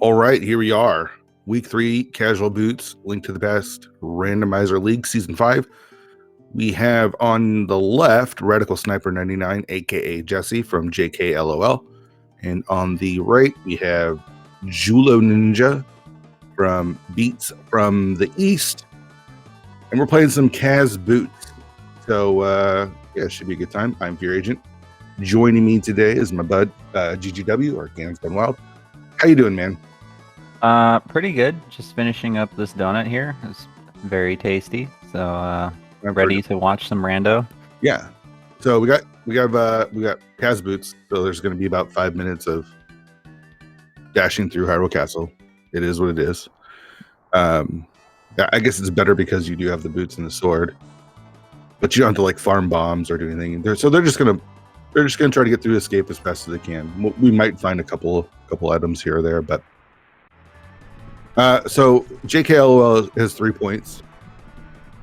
All right, here we are. Week 3, Casual Boots, Link to the Past, Randomizer League, Season 5. We have on the left, Radical Sniper 99, aka Jesse from JKLOL. And on the right, we have Julo Ninja from Beats from the East. And we're playing some Kaz Boots. So, yeah, it should be a good time. I'm Fear Agent. Joining me today is my bud, GGW, or Gan's Gone Wild. How you doing, man? Pretty good. Just finishing up this donut here. It's very tasty. So we're ready to watch some rando. Yeah. So we got Kaz Boots. So there's going to be about 5 minutes of dashing through Hyrule Castle. It is what it is. I guess it's better because you do have the boots and the sword, but you don't have to like farm bombs or do anything. So they're just gonna try to get through the escape as fast as they can. We might find a couple items here or there, but so JKLOL has 3 points.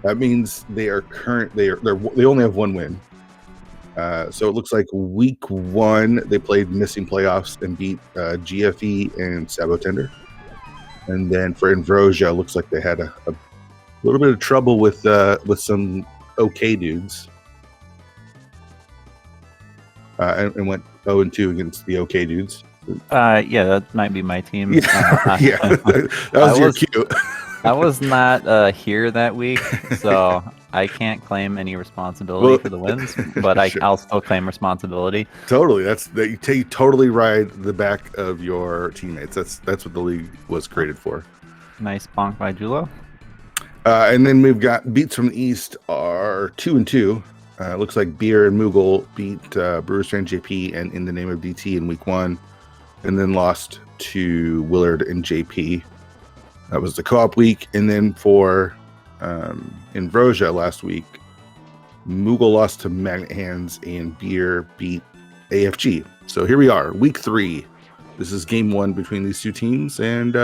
That means they only have 1 win. So it looks like week 1 they played missing playoffs and beat GFE and Sabotender. And then for Invitational, it looks like they had a little bit of trouble with some OK dudes. And went 0-2 against the OK dudes. Yeah, that might be my team. Yeah, that was your cue. I was not here that week, so I can't claim any responsibility for the wins, but I'll still claim responsibility. Totally, you totally ride the back of your teammates. That's what the league was created for. Nice bonk by Julo. And then we've got Beats from the East are 2-2. Looks like Beer and Moogle beat Brewers Fan JP and In the Name of DT in week 1, and then lost to Willard and JP. That was the co-op week. And then for Invrosia last week, Moogle lost to Magnet Hands and Beer beat AFG. So here we are, week 3. This is game 1 between these two teams, and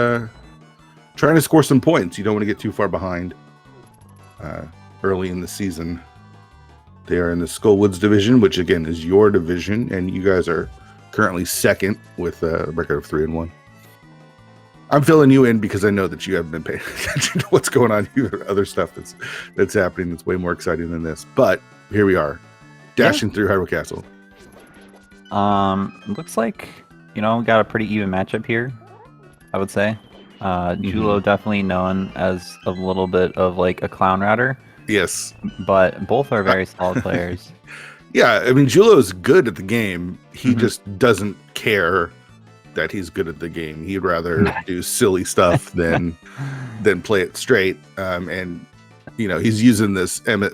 trying to score some points. You don't want to get too far behind early in the season. They are in the Skullwoods division, which again is your division, and you guys are currently second with a record of 3-1. I'm filling you in because I know that you haven't been paying attention to what's going on here, other stuff that's happening that's way more exciting than this. But here we are, dashing through Hyrule Castle. Looks like, we got a pretty even matchup here, I would say. Julo definitely known as a little bit of like a clown router. Yes. But both are very solid players. Yeah, I mean, Julo is good at the game. He just doesn't care that he's good at the game. He'd rather do silly stuff than play it straight. And he's using this meme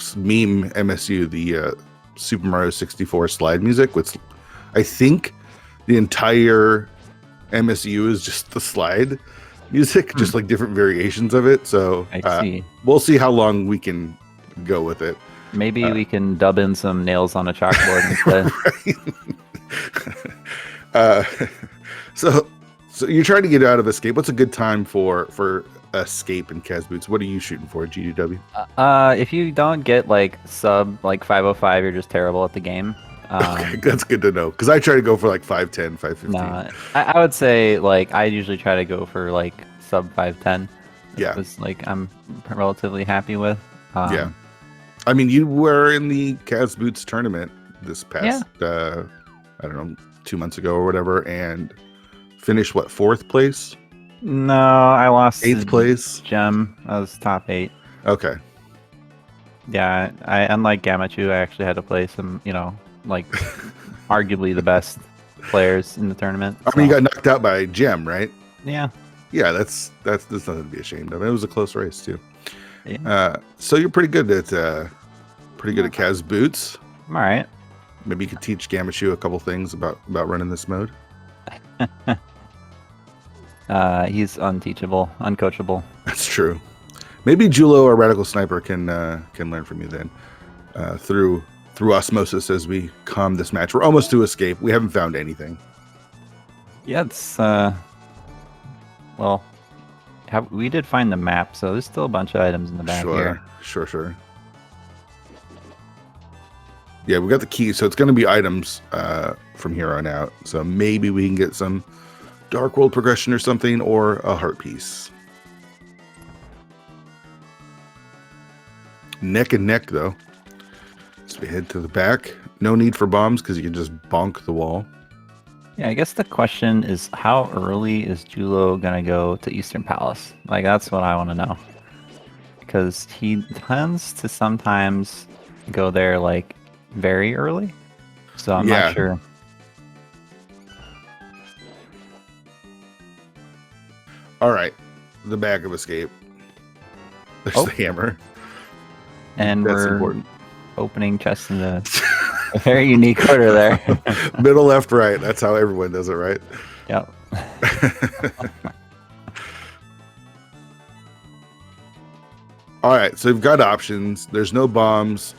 MSU, the Super Mario 64 slide music, which I think the entire MSU is just the slide music, just like different variations of it. So I see. We'll see how long we can go with it. Maybe we can dub in some nails on a chalkboard instead. So you're trying to get out of escape. What's a good time for escape in Kaz Boots? What are you shooting for, GDW? If you don't get like sub 505, you're just terrible at the game. Okay, that's good to know, because I try to go for like 510, 515. Nah, I would say I usually try to go for like sub 510. Yeah, it's I'm relatively happy with. Yeah, I mean, you were in the Kaz Boots tournament this past I don't know, 2 months ago or whatever, and finished 4th place? No, I lost 8th place. Gem. I was top 8. Okay. Yeah, unlike Gamachu, I actually had to play some arguably the best players in the tournament. I mean, you got knocked out by Gem, right? Yeah. Yeah, that's nothing to be ashamed of. It was a close race too. Yeah. So you're pretty good at Kaz Boots. All right. Maybe you could teach Gamachu a couple things about running this mode. He's unteachable, uncoachable. That's true. Maybe Julo or Radical Sniper can learn from you then through osmosis as we calm this match. We're almost to escape. We haven't found anything. Yeah, it's we did find the map, so there's still a bunch of items in the back here. Sure. Yeah, we got the key, so it's going to be items from here on out. So maybe we can get some Dark World progression or something, or a heart piece. Neck and neck, though. So we head to the back. No need for bombs because you can just bonk the wall. Yeah, I guess the question is, how early is Julo gonna go to Eastern Palace? Like, that's what I want to know. Because he tends to sometimes go there, like, very early. So I'm not sure. All right. The bag of escape. There's the hammer. And that's we're important. Opening chest in a very unique order there. Middle, left, right. That's how everyone does it, right? Yep. All right, so you've got options. There's no bombs.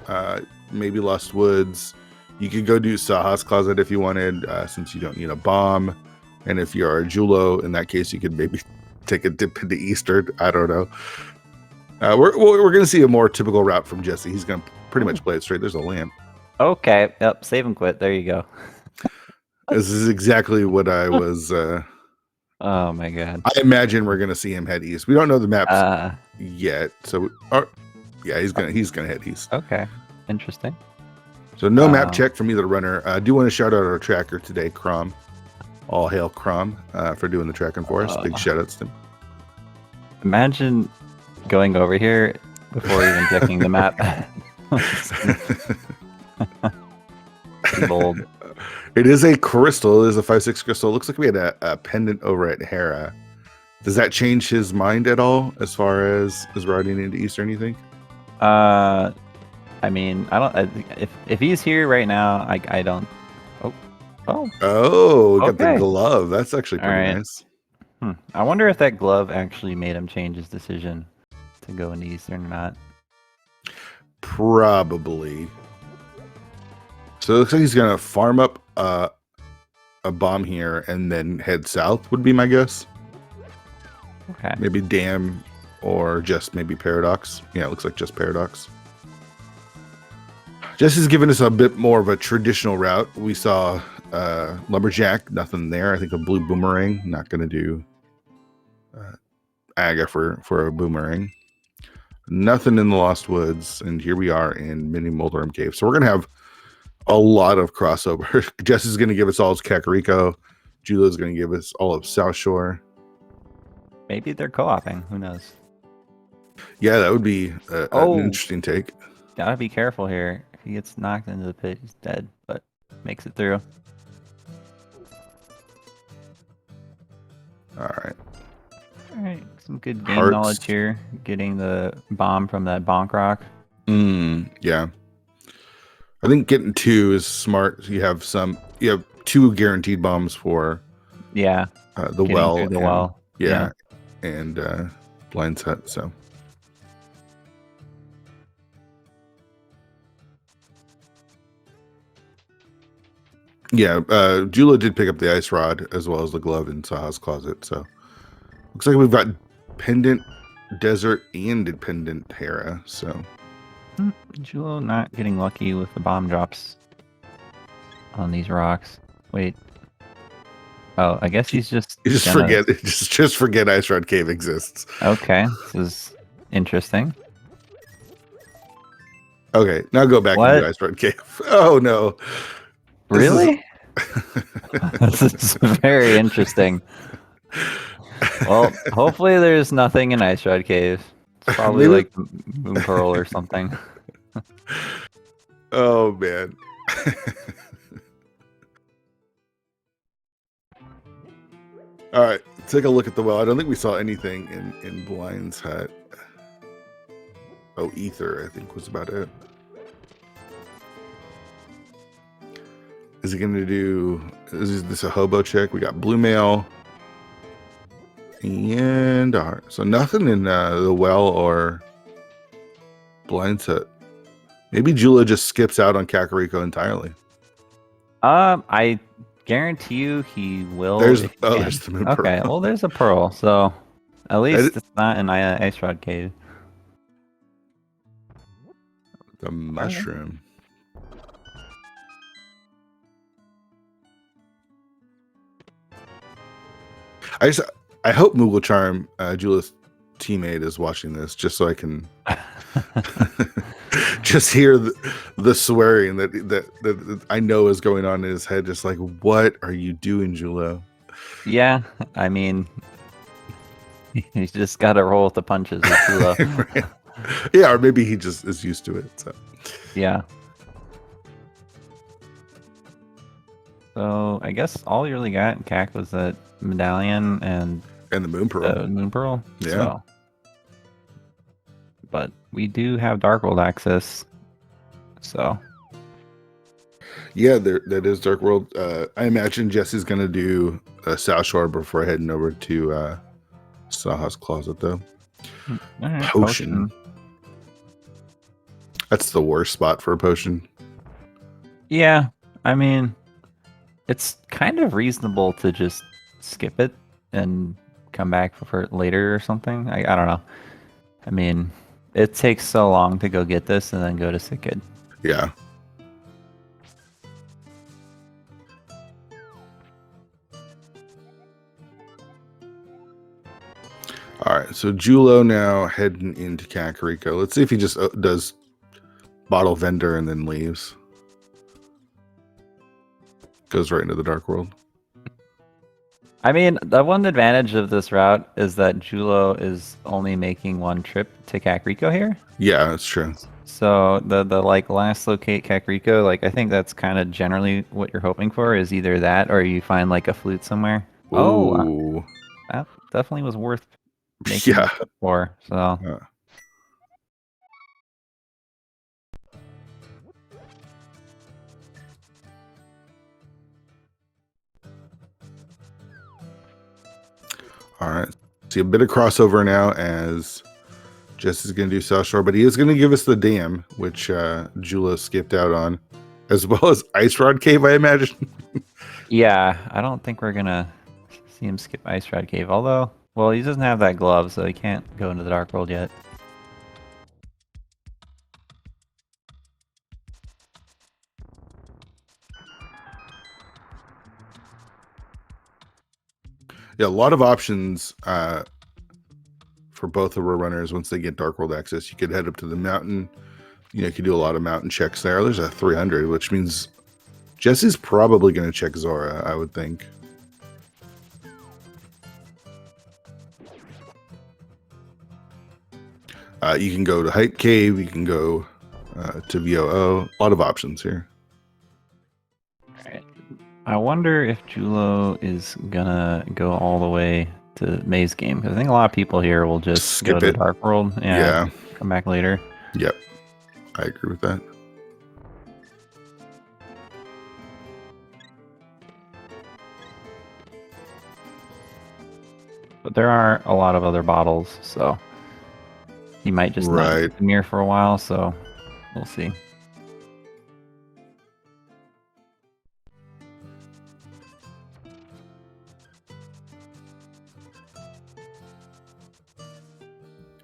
Maybe Lost Woods. You could go do Saha's Closet if you wanted, since you don't need a bomb. And if you're a Julo, in that case, you could maybe take a dip into Eastern. I don't know. We're going to see a more typical route from Jesse. He's going to pretty much play it straight. There's a lamp. Okay. Yep. Save and quit. There you go. This is exactly what I was. Oh my god. I imagine we're going to see him head east. We don't know the maps yet, so yeah, he's gonna head east. Okay. Interesting. So no map check from either runner. I do want to shout out our tracker today, Crom. All hail Crom for doing the tracking for us. Big shout outs to him. Imagine going over here before even checking the map. Bold. It is a crystal. It is a 5/6 crystal. It looks like we had a pendant over at Hera. Does that change his mind at all as far as riding into East or anything? I mean, I don't. If he's here right now, I don't. Oh, got the glove. That's actually pretty nice. I wonder if that glove actually made him change his decision to go into Eastern or not. Probably. So it looks like he's gonna farm up a bomb here and then head south. Would be my guess. Okay. Maybe Dam or just maybe Paradox. Yeah, it looks like just Paradox. Jesse's given us a bit more of a traditional route. We saw Lumberjack, nothing there. I think a blue boomerang. Not going to do Aga for a boomerang. Nothing in the Lost Woods. And here we are in Mini Moldorum Cave. So we're going to have a lot of crossover. Jesse's going to give us all his Kakariko. Julo's going to give us all of South Shore. Maybe they're co-oping. Who knows? Yeah, that would be an interesting take. Gotta be careful here. If he gets knocked into the pit, he's dead, but makes it through. Alright. Alright, some good game knowledge here. Getting the bomb from that bonk rock. Yeah. I think getting 2 is smart. You have 2 guaranteed bombs for the well. The well. Yeah. And Blind's Hut, so. Yeah, Jula did pick up the ice rod as well as the glove in Saha's closet, so looks like we've got pendant desert and pendant Hera, so. Julo not getting lucky with the bomb drops on these rocks. Wait. Oh, I guess he's just forget Ice Rod Cave exists. Okay, this is interesting. Okay, now go back to Ice Rod Cave. Oh no. Really? This is very interesting. Well, hopefully there's nothing in Ice Rod Cave. It's probably like Moon Pearl or something. Oh man. All right, take a look at the well. I don't think we saw anything in Blind's Hut. Oh, Ether, I think, was about it. Is he going to do... Is this a hobo check? We got Blue Mail. And... so nothing in the well or Blind's Hut. Maybe Jula just skips out on Kakariko entirely. I guarantee you he will. There's the Moon Pearl. Okay, well, there's a pearl, so at least it's not an Ice Rod Cave. The mushroom. I hope Moogle Charm, Julio's teammate, is watching this just so I can just hear the swearing that I know is going on in his head. Just like, what are you doing, Julio? Yeah, I mean, he's just got to roll with the punches with Julio. Right. Yeah, or maybe he just is used to it. So Yeah. So I guess all you really got in CAC was that medallion and the Moon Pearl. the Moon Pearl. Yeah. So. But we do have Dark World access. So. Yeah, that is Dark World. I imagine Jesse's gonna do South Shore before heading over to Saha's Closet, though. Right, Potion. That's the worst spot for a potion. Yeah, I mean, it's kind of reasonable to just skip it and come back for it later or something. I don't know. I mean, it takes so long to go get this and then go to Sikid. Yeah. All right, so Julo now heading into Kakariko. Let's see if he just does Bottle Vendor and then leaves. Goes right into the Dark World. I mean, the one advantage of this route is that Julo is only making one trip to Kakariko here. Yeah, that's true. So the like last locate Kakariko, like I think that's kind of generally what you're hoping for is either that or you find like a flute somewhere. Ooh. Oh, that definitely was worth making Yeah. for. So. All right. See a bit of crossover now as Jess is going to do South Shore, but he is going to give us the dam, which Jula skipped out on, as well as Ice Rod Cave, I imagine. Yeah, I don't think we're going to see him skip Ice Rod Cave, although, well, he doesn't have that glove, so he can't go into the Dark World yet. Yeah, a lot of options for both of our runners once they get Dark World access. You could head up to the mountain. You could do a lot of mountain checks there. There's a 300, which means Jesse's probably going to check Zora, I would think. You can go to Hype Cave. You can go to VOO. A lot of options here. I wonder if Julo is gonna go all the way to Maze Game, because I think a lot of people here will just skip go to it. Dark World and Yeah. come back later. Yep, I agree with that. But there are a lot of other bottles, so he might just not get the mirror for a while, so we'll see.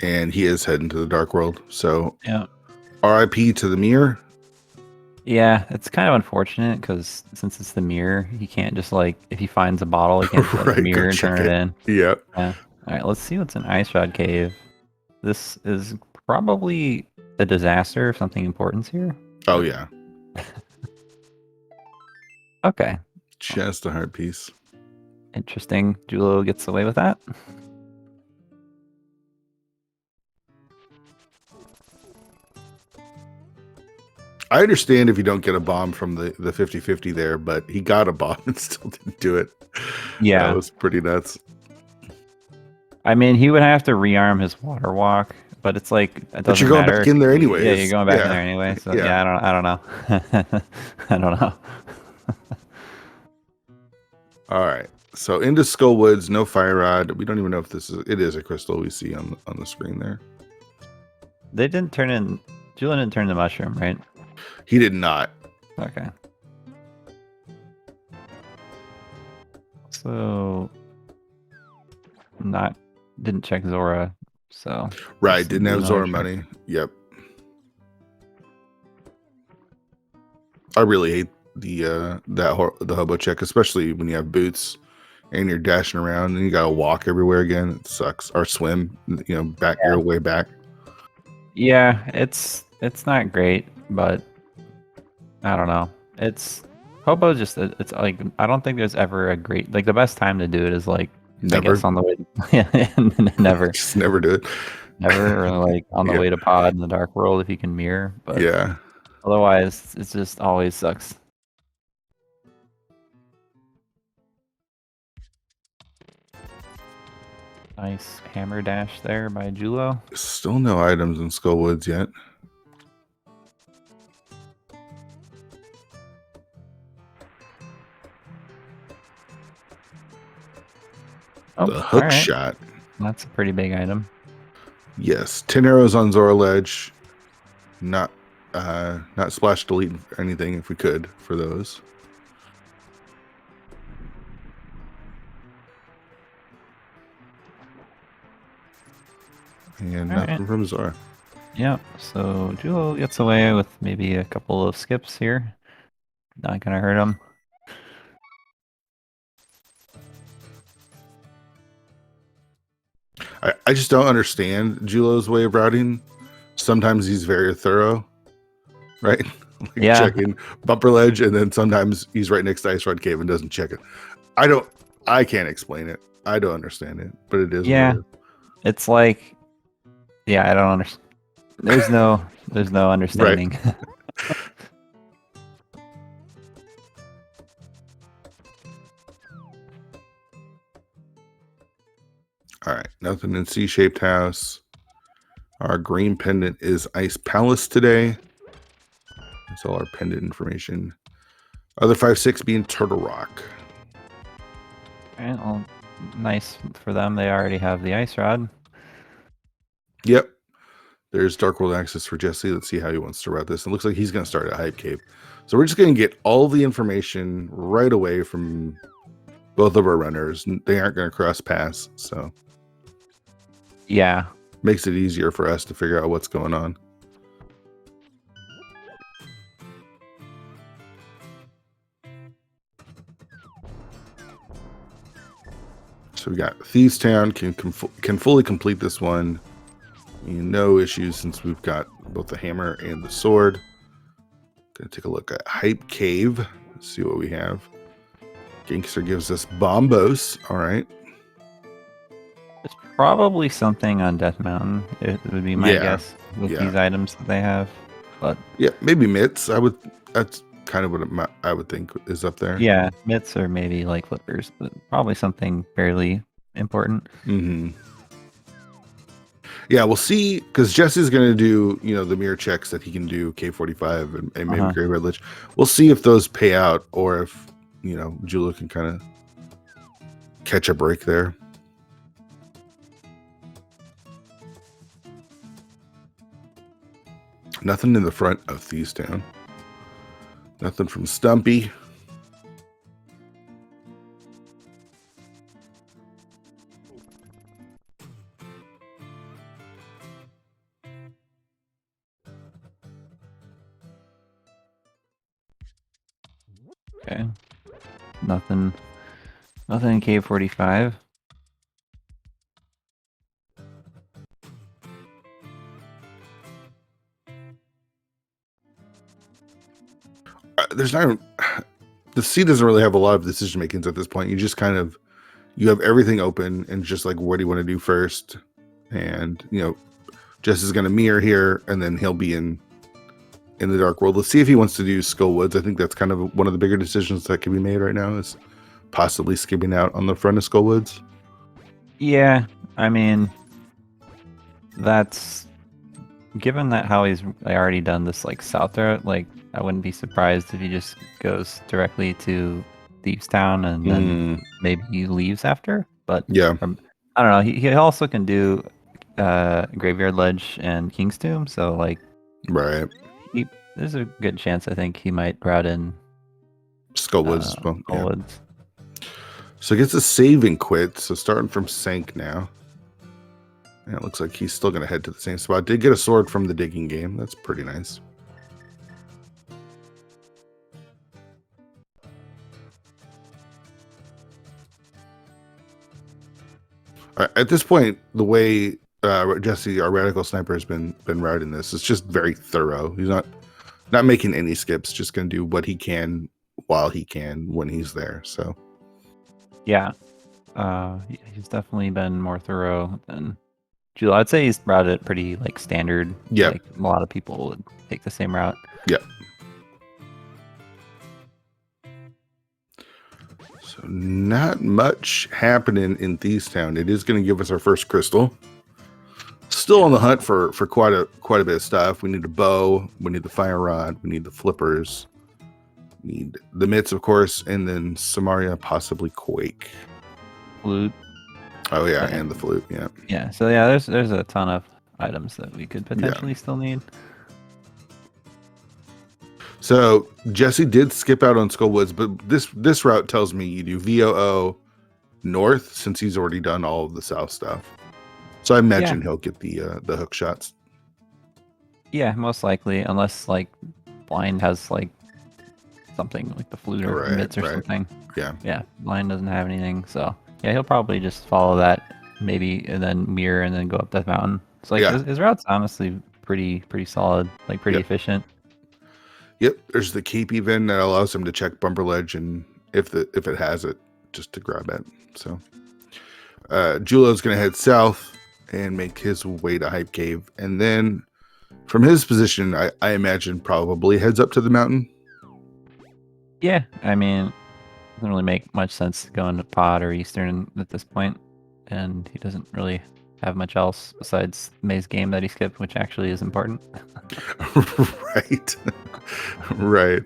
And he is heading to the Dark World. So, yeah. RIP to the mirror. Yeah, it's kind of unfortunate because since it's the mirror, he can't just like if he finds a bottle, he can't put the mirror and turn it in. Yep. Yeah. All right, let's see what's in Ice Rod Cave. This is probably a disaster if something important's here. Oh yeah. Okay. Just a heart piece. Interesting. Julo gets away with that. I understand if you don't get a bomb from the 50-50 there, but he got a bomb and still didn't do it. Yeah. That was pretty nuts. I mean, he would have to rearm his water walk, but it's like it doesn't But you're going matter. back in there anyway. Yeah, you're going back in there anyway. So yeah, I don't know. I don't know. All right. So into Skull Woods, no fire rod. We don't even know if it is a crystal we see on the screen there. They didn't turn in. Julian didn't turn the mushroom, right? He did not. Okay. So didn't check Zora, so right, didn't have Zora money. Yep. I really hate the hobo check, especially when you have boots and you're dashing around, and you gotta walk everywhere again. It sucks. Or swim, back your way back. Yeah, it's not great, but I don't know. It's Hobo just it's like I don't think there's ever a great like the best time to do it is like I Never. guess on the way never. Just never do it. Never, or like on the Yeah. way to pod in the dark world if you can mirror, but Yeah. otherwise it just always sucks. Nice hammer dash there by Julo. Still no items in Skullwoods yet. Oh, The hook alright. shot. That's a pretty big item. Yes. 10 arrows on Zora Ledge. Not splash delete or anything if we could for those. And nothing from Zora. Yeah, so Julo gets away with maybe a couple of skips here. Not gonna hurt him. I just don't understand Julo's way of routing. Sometimes he's very thorough, right? Like Yeah. checking bumper ledge, and then sometimes he's right next to Ice Rod Cave and doesn't check it. I can't explain it. I don't understand it, but it is. Yeah. What it is. It's like, yeah, I don't understand. There's no understanding. All right, nothing in C-shaped house. Our green pendant is Ice Palace today. That's all our pendant information. Other 5-6 being Turtle Rock. Alright, well, nice for them. They already have the ice rod. Yep. There's Dark World access for Jesse. Let's see how he wants to route this. It looks like he's going to start at Hype Cave. So we're just going to get all the information right away from both of our runners. They aren't going to cross paths, so Yeah. makes it easier for us to figure out what's going on. So we got Thieves Town can fully complete this one. No issues since we've got both the hammer and the sword. Gonna take a look at Hype Cave. Let's see what we have. Gangster gives us Bombos. All right. It's probably something on Death Mountain. It would be my guess with these items that they have. But yeah, maybe mitts. That's kind of what I would think is up there. Yeah, mitts or maybe like flippers, but probably something fairly important. Mm-hmm. Yeah, we'll see, because Jesse's going to do, the mirror checks that he can do, K45 and maybe Graveyard Lich. We'll see if those pay out, or if, Julo can kind of catch a break there. Nothing in the front of Thieves Town. Nothing from Stumpy. Okay. Nothing in K45. There's not. The C doesn't really have a lot of decision makings at this point. You just kind of, you have everything open and just like, what do you want to do first? And Jess is going to mirror here, and then he'll be in the Dark World. Let's see if he wants to do Skullwoods. I think that's kind of one of the bigger decisions that can be made right now, is possibly skipping out on the front of Skullwoods. Yeah, I mean, that's given that how he's already done this like south route. Like, I wouldn't be surprised if he just goes directly to Thieves Town and then maybe he leaves after. But yeah, I don't know. He also can do Graveyard Ledge and King's Tomb. So like, right. There's a good chance I think he might route in Skullwoods as well. Skullwoods. Yeah. So he gets a save and quit. So starting from Sank now. And it looks like he's still going to head to the same spot. Did get a sword from the digging game. That's pretty nice. At this point, the way Jesse, our radical sniper, has been routing this, it's just very thorough. He's not making any skips, just going to do what he can while he can when he's there. So Yeah. He's definitely been more thorough than Julo. I'd say he's routed it pretty like standard. Yeah. Like a lot of people would take the same route. Yeah. So not much happening in Thieves Town. It is going to give us our first crystal. Still on the hunt for quite a bit of stuff. We need a bow. We need the fire rod. We need the flippers. We need the mitts, of course, and then Samaria, possibly Quake. Flute. Oh yeah, and the flute. Yeah. Yeah. So yeah, there's a ton of items that we could potentially still need. So Jesse did skip out on Skullwoods, but this route tells me you do VOO north since he's already done all of the south stuff. So I imagine he'll get the hook shots. Yeah, most likely, unless like Blind has like something like the flute or mitts or something. Yeah. Yeah, Blind doesn't have anything, so yeah, he'll probably just follow that maybe, and then mirror, and then go up that mountain. So like his route's honestly pretty solid, like pretty efficient. Yep, there's the cape even that allows him to check bumper ledge, and if it has it, just to grab it. So Julo's gonna head south and make his way to Hype Cave, and then from his position, I imagine probably heads up to the mountain. Yeah, I mean, it doesn't really make much sense to go into Pod or Eastern at this point, and he doesn't really have much else besides May's game that he skipped, which actually is important. Right.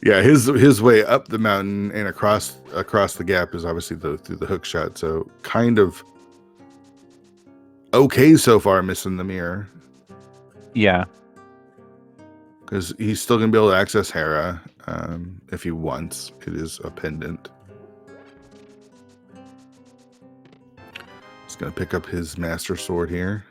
Yeah, his way up the mountain and across the gap is obviously through the hook shot. So kind of okay so far, missing the mirror. Yeah, because he's still gonna be able to access Hera if he wants. It is a pendant. He's gonna pick up his master sword here.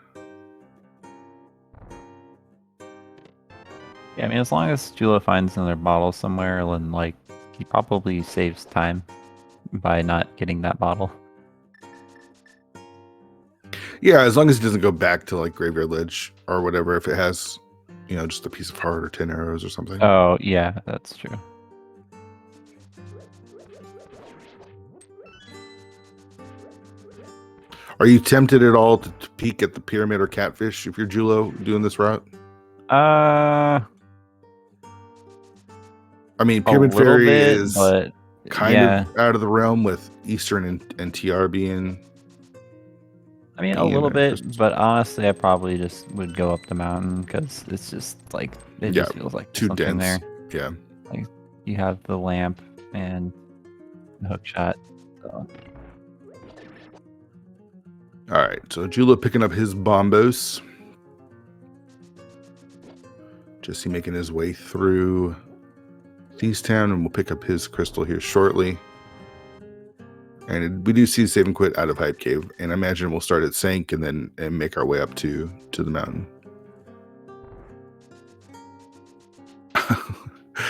Yeah, I mean, as long as Julo finds another bottle somewhere, then like he probably saves time by not getting that bottle. Yeah, as long as he doesn't go back to like Graveyard Ledge or whatever, if it has, just a piece of heart or 10 arrows or something. Oh, yeah, that's true. Are you tempted at all to peek at the pyramid or catfish if you're Julo doing this route? I mean, Pyramid Fairy is kind of out of the realm with Eastern and TR being... I mean, a little bit, but honestly, I probably just would go up the mountain because it's just like, it just feels like too dense there. Yeah. Like, you have the lamp and the hook shot. So. All right, so Julo picking up his bombos. Jesse making his way through Thieves Town, and we'll pick up his crystal here shortly. And we do see Save and Quit out of Hype Cave, and I imagine we'll start at Sank and make our way up to the mountain.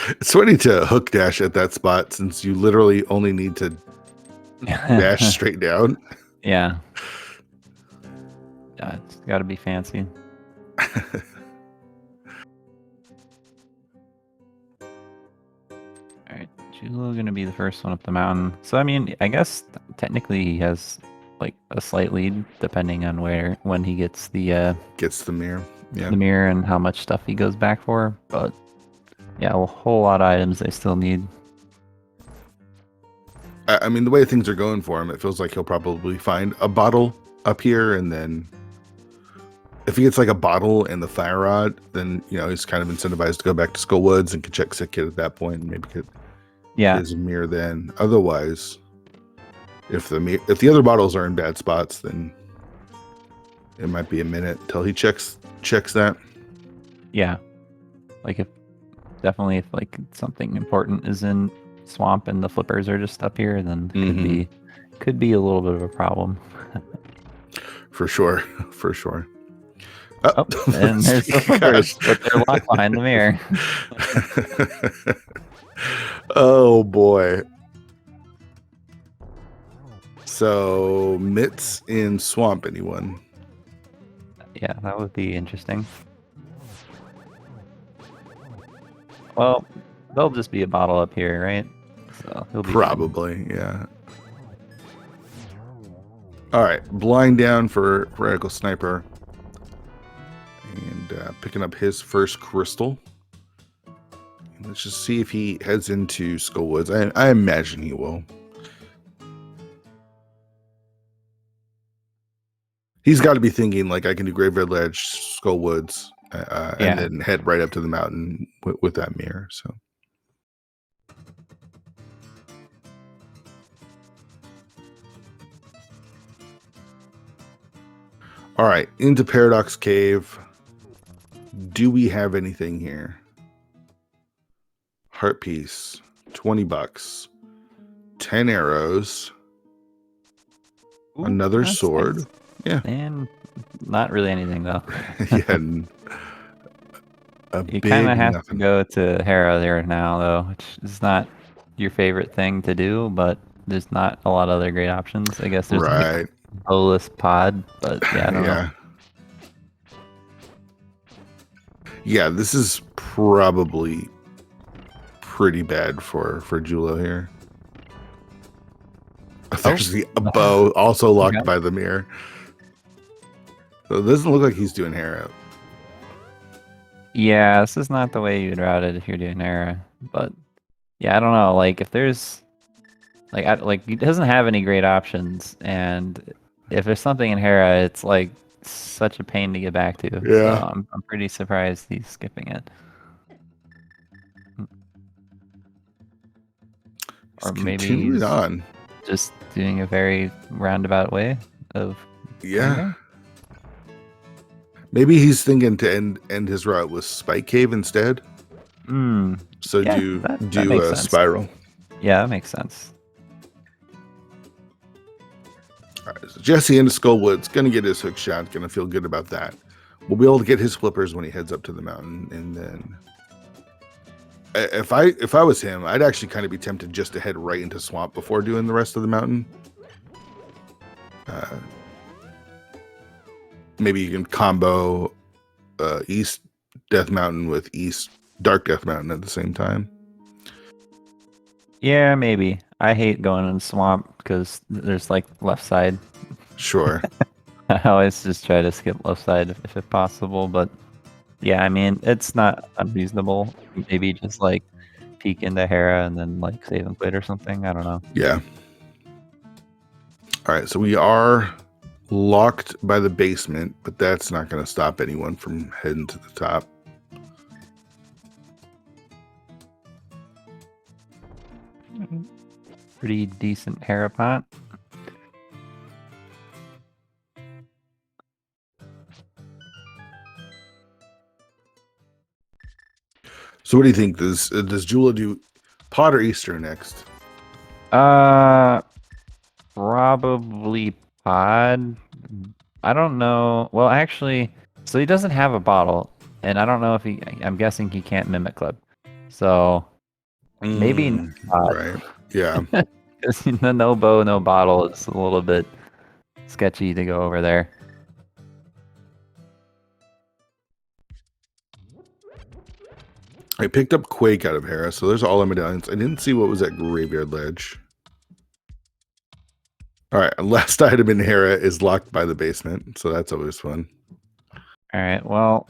It's funny to hook dash at that spot since you literally only need to dash straight down. Yeah. Yeah, it's got to be fancy. Alright, Julo gonna be the first one up the mountain. So I mean, I guess technically he has like a slight lead depending on when he gets the mirror. Yeah. The mirror and how much stuff he goes back for. But yeah, a whole lot of items they still need. I mean, the way things are going for him, it feels like he'll probably find a bottle up here, and then if he gets like a bottle and the fire rod, then he's kind of incentivized to go back to Skullwoods and can check Sick Kid at that point and maybe get his mirror then. Otherwise, if the other bottles are in bad spots, then it might be a minute till he checks that. Yeah. Like if like something important is in Swamp and the flippers are just up here, then could be a little bit of a problem. For sure. Oh, and there's the flippers, but they're locked behind the mirror. Oh boy. So Mitts in Swamp, anyone? Yeah, that would be interesting. Well, there'll just be a bottle up here, right? So he'll be fine. Probably, yeah. All right, blind down for Radical Sniper. And picking up his first crystal. Let's just see if he heads into Skullwoods. I imagine he will. He's got to be thinking, like, I can do Graveyard Ledge, Skullwoods, and then head right up to the mountain with that mirror. So. All right, into Paradox Cave. Do we have anything here? Heart piece, $20, 10 arrows, Ooh, another sword. Nice. Yeah, and not really anything though. yeah. You kind of have to go to Hera there now, though, which is not your favorite thing to do, but there's not a lot of other great options. I guess there's like Bolus Pod, but yeah, I don't know. Yeah, this is probably pretty bad for Julo here. There's the bow, also locked by the mirror. So it doesn't look like he's doing Hera. Yeah, this is not the way you'd route it if you're doing Hera, but yeah, I don't know. Like if there's like he doesn't have any great options, and if there's something in Hera, it's like such a pain to get back to. Yeah, so I'm pretty surprised he's skipping it. Or maybe he's on just doing a very roundabout way of Maybe he's thinking to end his route with Spike Cave instead. So do a spiral. Yeah, that makes sense. All right, so Jesse into Skullwoods, gonna get his hook shot, gonna feel good about that. We'll be able to get his flippers when he heads up to the mountain, and then if I was him, I'd actually kind of be tempted just to head right into Swamp before doing the rest of the mountain. Maybe you can combo East Death Mountain with East Dark Death Mountain at the same time. Yeah, maybe. I hate going in Swamp because there's like left side. Sure. I always just try to skip left side if possible, but yeah, I mean, it's not unreasonable. Maybe just like peek into Hera and then like save and quit or something. I don't know. Yeah. All right, so we are locked by the basement, but that's not going to stop anyone from heading to the top. Pretty decent Hera pot. So what do you think? Does Jula do Pot or Easter next? Probably Pod. I don't know. Well, actually, so he doesn't have a bottle, and I don't know if I'm guessing he can't Mimic Club. So maybe not. Right. Yeah. Because the no bow, no bottle is a little bit sketchy to go over there. I picked up Quake out of Hera, so there's all the medallions. I didn't see what was at Graveyard Ledge. All right, last item in Hera is locked by the basement, so that's always fun. All right, well,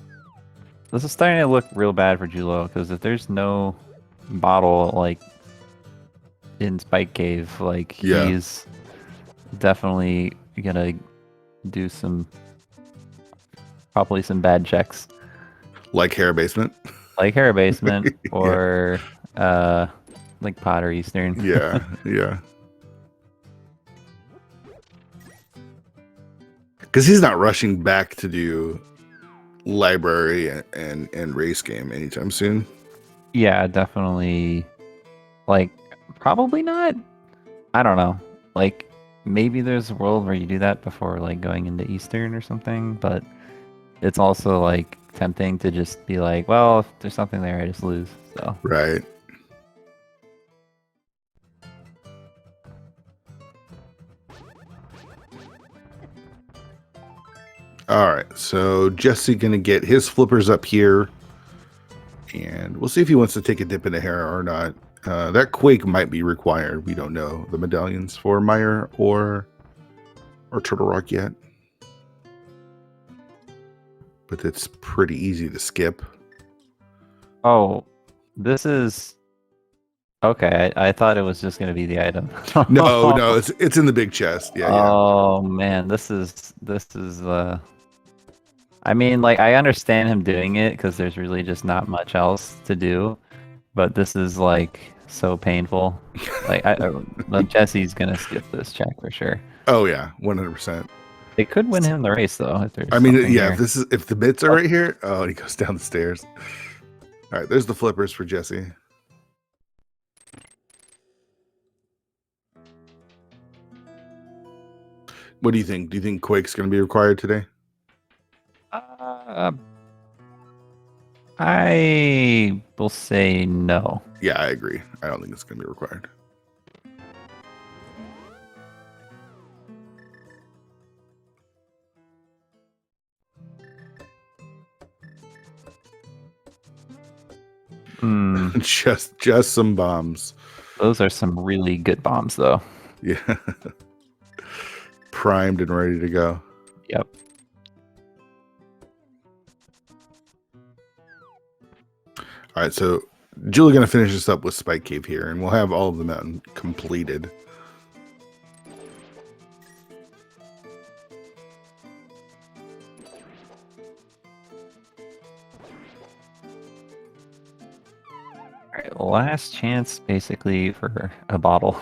this is starting to look real bad for Julo, because if there's no bottle, like, in Spike Cave, like, he's definitely gonna do probably some bad checks. Like Hera Basement? Like Hera Basement, or, like Potter Eastern. Yeah. Because he's not rushing back to do library and race game anytime soon. Yeah, definitely. Like, probably not. I don't know. Like, maybe there's a world where you do that before, like, going into Eastern or something, but it's also, like, tempting to just be like, well, if there's something there, I just lose. So. Right. All right, so Jesse gonna get his flippers up here, and we'll see if he wants to take a dip into Hera or not. That Quake might be required. We don't know the medallions for Meyer or Turtle Rock yet, but it's pretty easy to skip. Oh, this is okay. I thought it was just gonna be the item. No, it's in the big chest. Yeah, yeah. Oh man, this is I mean, like I understand him doing it because there's really just not much else to do, but this is like so painful. Like Jesse's gonna skip this check for sure. Oh yeah, 100%. It could win him the race though if there's I mean, something yeah. here. If the bits are right here, oh, he goes down the stairs. All right, there's the flippers for Jesse. What do you think? Do you think Quake's going to be required today? I will say no. Yeah, I agree. I don't think it's going to be required. Just some bombs. Those are some really good bombs, though. Yeah. Primed and ready to go. Yep. All right, so Julie's going to finish this up with Spike Cave here, and we'll have all of the mountain completed. All right, last chance basically for a bottle.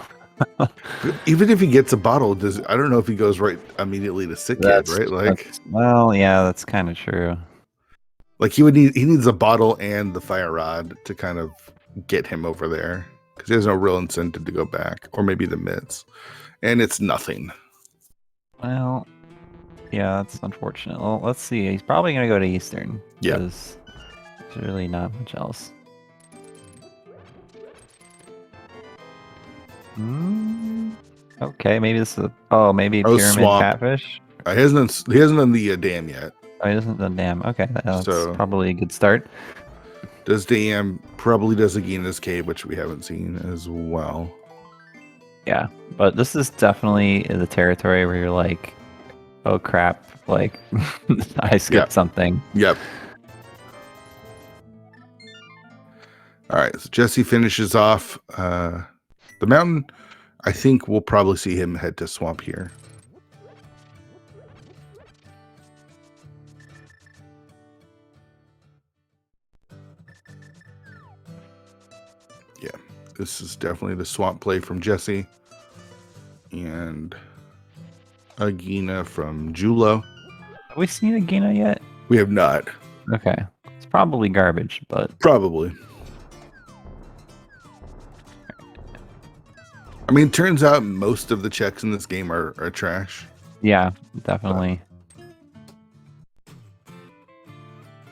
Even if he gets a bottle, I don't know if he goes right immediately to Sick Kid, right? Like, well, yeah, that's kind of true. Like he needs a bottle and the fire rod to kind of get him over there because there's no real incentive to go back, or maybe the mitts, and it's nothing. Well, yeah, that's unfortunate. Well, let's see. He's probably gonna go to Eastern. Yeah. There's really not much else. Okay, maybe this is maybe Pyramid Swamp. Catfish. He hasn't done the dam yet. Oh, he doesn't done dam. Okay, that's probably a good start. Does dam, probably does Agina's Cave, which we haven't seen as well. Yeah, but this is definitely the territory where you're like, oh crap, like I skipped something. Yep. All right, so Jesse finishes off the mountain. I think we'll probably see him head to Swamp here. Yeah, this is definitely the Swamp play from Jesse. And Agina from Julo. Have we seen Agina yet? We have not. Okay. It's probably garbage, but... Probably. I mean, it turns out most of the checks in this game are trash. Yeah, definitely.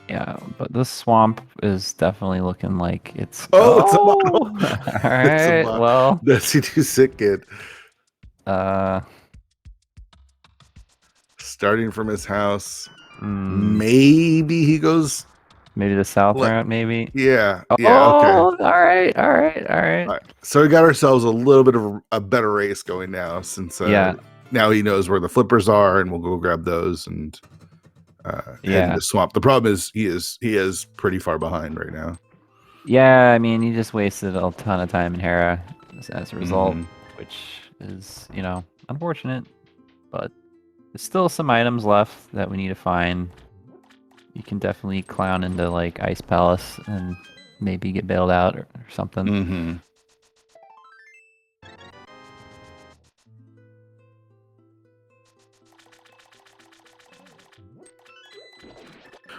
Yeah, but this swamp is definitely looking like it's... Oh, it's a bottle! Alright, well... That's he too sick, kid. Starting from his house. Maybe he goes... Maybe the south route, maybe? Yeah. Oh, yeah, okay. All right. So we got ourselves a little bit of a better race going now, since now he knows where the flippers are, and we'll go grab those and head into Swamp. The problem is he is pretty far behind right now. Yeah, I mean, he just wasted a ton of time in Hera as a result, which is, unfortunate, but there's still some items left that we need to find. You can definitely clown into like Ice Palace and maybe get bailed out or something.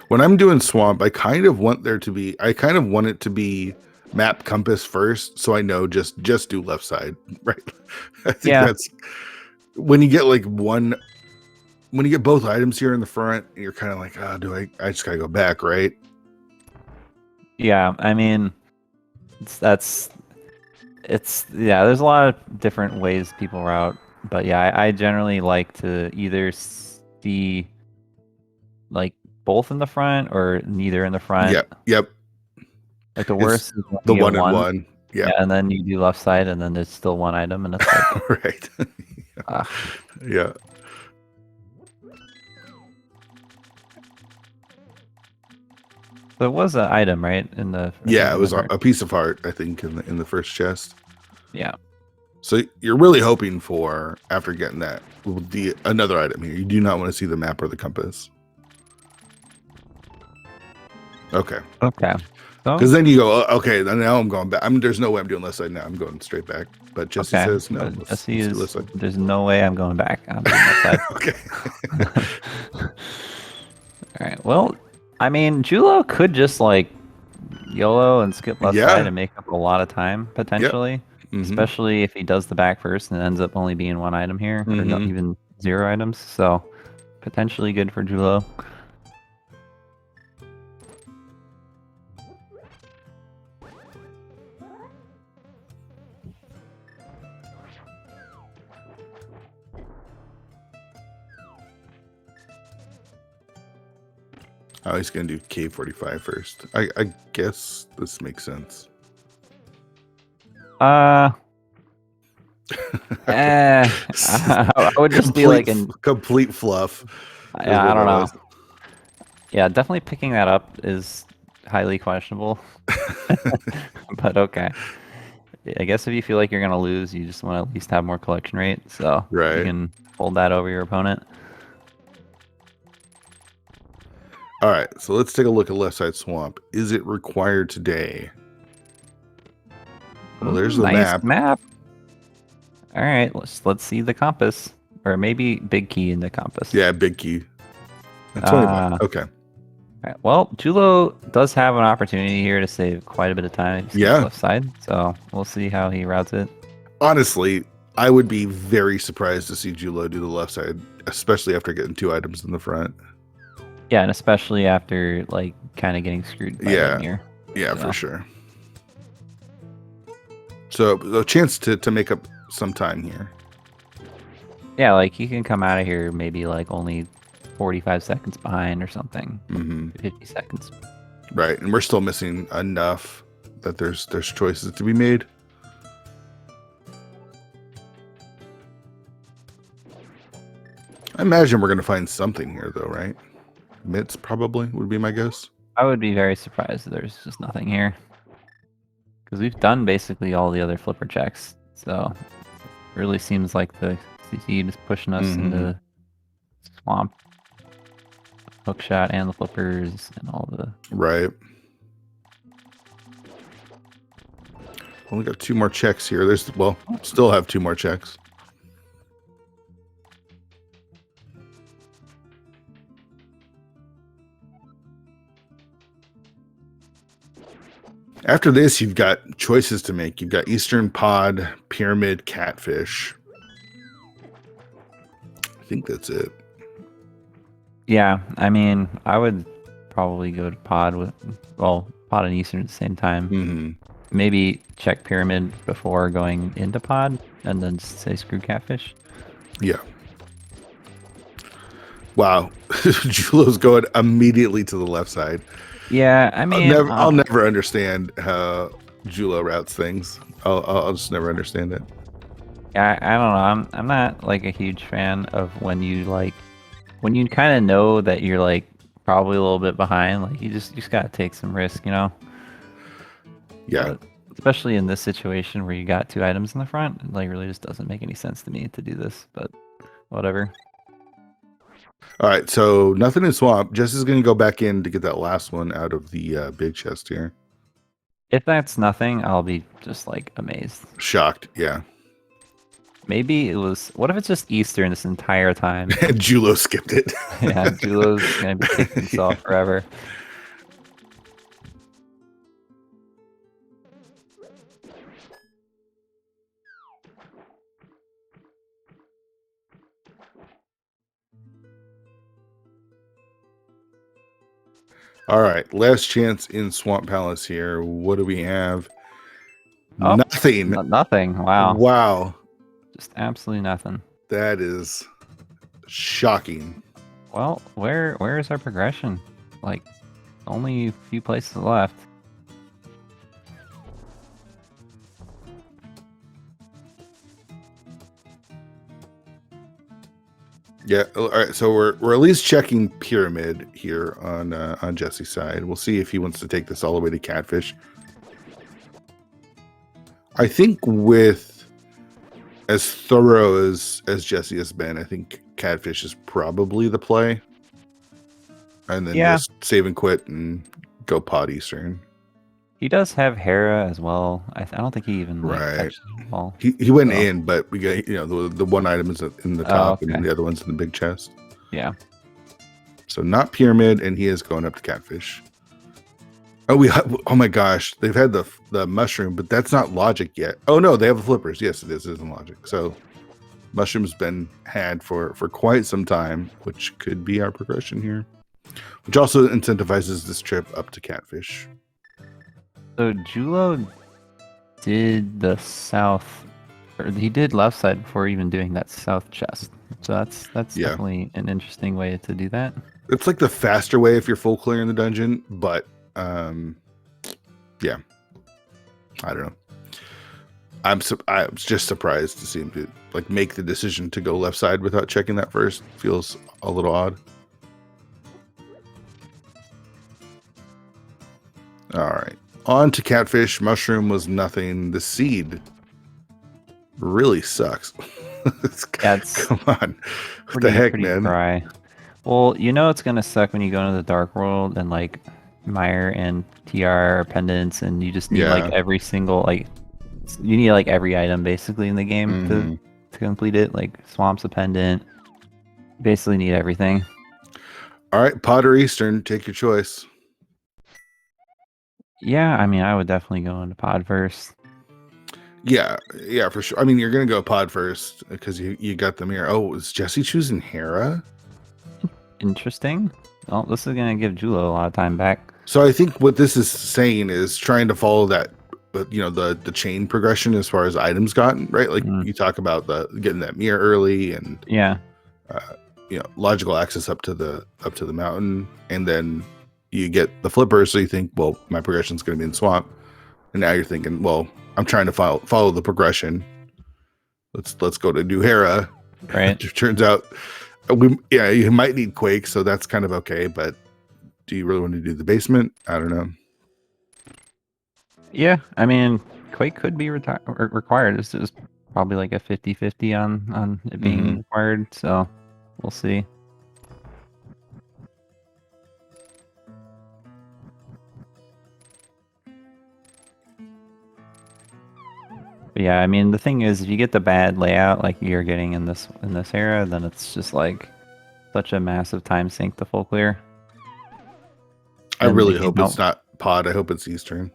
When I'm doing Swamp, I kind of want it to be map compass first, so I know just do left side, right? I think that's when you get when you get both items here in the front, you're kind of like, I just gotta go back, right? Yeah, I mean, there's a lot of different ways people route, but yeah, I generally like to either see like both in the front or neither in the front? Yep. Like the It's worst is when the you get 1 and one. 1. Yeah. Yeah, and then you do left side, and then there's still one item, and it's like, Right. Yeah. so it was an item, right? In the Yeah, it was first. a piece of heart, I think, in the first chest. Yeah. So you're really hoping for, after getting that, another item here. You do not want to see the map or the compass. Okay. Okay. So Because then you go, oh, okay, now I'm going back. There's no way I'm doing left side now. I'm going straight back. But Jesse okay. says, no, let's Jesse do is. left side. There's no way I'm going back. I'm doing left side. Okay. All right. Well, I mean, Julo could just like YOLO and skip left Yeah. side and make up a lot of time potentially, Mhm. especially if he does the back first and it ends up only being one item here, or not even 0 items. So potentially good for Julo. Oh, he's going to do K45 first. I guess this makes sense. I would just be like complete fluff. Yeah, I don't know. Yeah, definitely picking that up is highly questionable. But okay. I guess if you feel like you're gonna lose, you just want to at least have more collection rate, so Right. you can hold that over your opponent. All right, so let's take a look at left side swamp. Is it required today? Well, there's the nice map. All right, let's see the compass, or maybe big key in the compass. Yeah, big key. 21. Okay. All right, well, Julo does have an opportunity here to save quite a bit of time. Yeah. Left side, so we'll see how he routes it. Honestly, I would be very surprised to see Julo do the left side, especially after getting 2 items in the front. Yeah, and especially after like kind of getting screwed by him here. Yeah, for sure. So a chance to make up some time here. Yeah, like you can come out of here maybe like only 45 seconds behind or something. 50 seconds. Right, and we're still missing enough that there's choices to be made. I imagine we're going to find something here, though, right? Mitts probably would be my guess. I would be very surprised if there's just nothing here. Because we've done basically all the other flipper checks. So it really seems like the CC is pushing us into swamp. Hookshot and the flippers and all the... Right. Only got 2 more checks here. Still have 2 more checks. After this, you've got choices to make. You've got Eastern Pod, Pyramid, Catfish. I think that's it. Yeah, I mean, I would probably go to Pod Pod and Eastern at the same time. Maybe check Pyramid before going into Pod, and then just say screw Catfish. Yeah. Wow. Julo's going immediately to the left side. Yeah, I mean, I'll never understand how Julo routes things. I'll just never understand it. I don't know. I'm not like a huge fan of when you kind of know that you're like probably a little bit behind. Like you just gotta take some risk, you know. Yeah. Especially in this situation where you got 2 items in the front, it like really just doesn't make any sense to me to do this. But whatever. All right, so nothing in swamp. Jesse's going to go back in to get that last one out of the big chest here. If that's nothing, I'll be just like amazed. Shocked, yeah. Maybe it was... What if it's just Eastern this entire time? Julo skipped it. Yeah, Julo's going to be kicking himself forever. All right, last chance in Swamp Palace here. What do we have? Oh, nothing. Nothing. Wow. Wow. Just absolutely nothing. That is shocking. Well, where is our progression? Like, only a few places left. Yeah. All right. So we're at least checking pyramid here on Jesse's side. We'll see if he wants to take this all the way to catfish. I think with as thorough as Jesse has been, I think catfish is probably the play. And then Yeah. just save and quit and go pod Eastern. He does have Hera as well. I don't think he even like Right. touched the ball. He went So- in, but we got the one item is in the top okay. and the other one's in the big chest. Yeah. So not pyramid, and he is going up to catfish. Oh, oh my gosh, they've had the mushroom, but that's not logic yet. Oh no, they have the flippers. Yes, it is. It isn't logic. So mushroom's been had for quite some time, which could be our progression here, which also incentivizes this trip up to catfish. So Julo did the south, or he did left side before even doing that south chest. So that's Yeah. definitely an interesting way to do that. It's like the faster way if you're full clearing the dungeon, but yeah, I don't know. I was just surprised to see him do like make the decision to go left side without checking that first. Feels a little odd. All right, on to catfish. Mushroom was nothing. The seed really sucks. Come on, what the heck, man? Dry. Well, you know it's gonna suck when you go into the dark world and like Meyer and TR are pendants, and you just need like every single you need like every item basically in the game to complete it. Like Swamp's a pendant. Basically need everything. All right, pod or Eastern, take your choice. Yeah, I mean, I would definitely go into pod first. Yeah, for sure. I mean, you're gonna go pod first because you got the mirror. Oh, is Jesse choosing Hera? Interesting. Well, this is gonna give Julo a lot of time back. So I think what this is saying is trying to follow that, the chain progression as far as items gotten, right? Like you talk about getting that mirror early and logical access up to the mountain, and then you get the flipper. So you think, well, my progression is going to be in swamp, and now you're thinking, well, I'm trying to follow the progression. Let's go to do Hera. Right. It turns out you might need Quake, so that's kind of okay, but do you really want to do the basement? I don't know. Yeah, I mean, Quake could be required. This is probably like a 50-50 on it being required, so we'll see. But yeah, I mean, the thing is, if you get the bad layout like you're getting in this era, then it's just like such a massive time sink to full clear. I really hope it's not pod. I hope it's Eastern.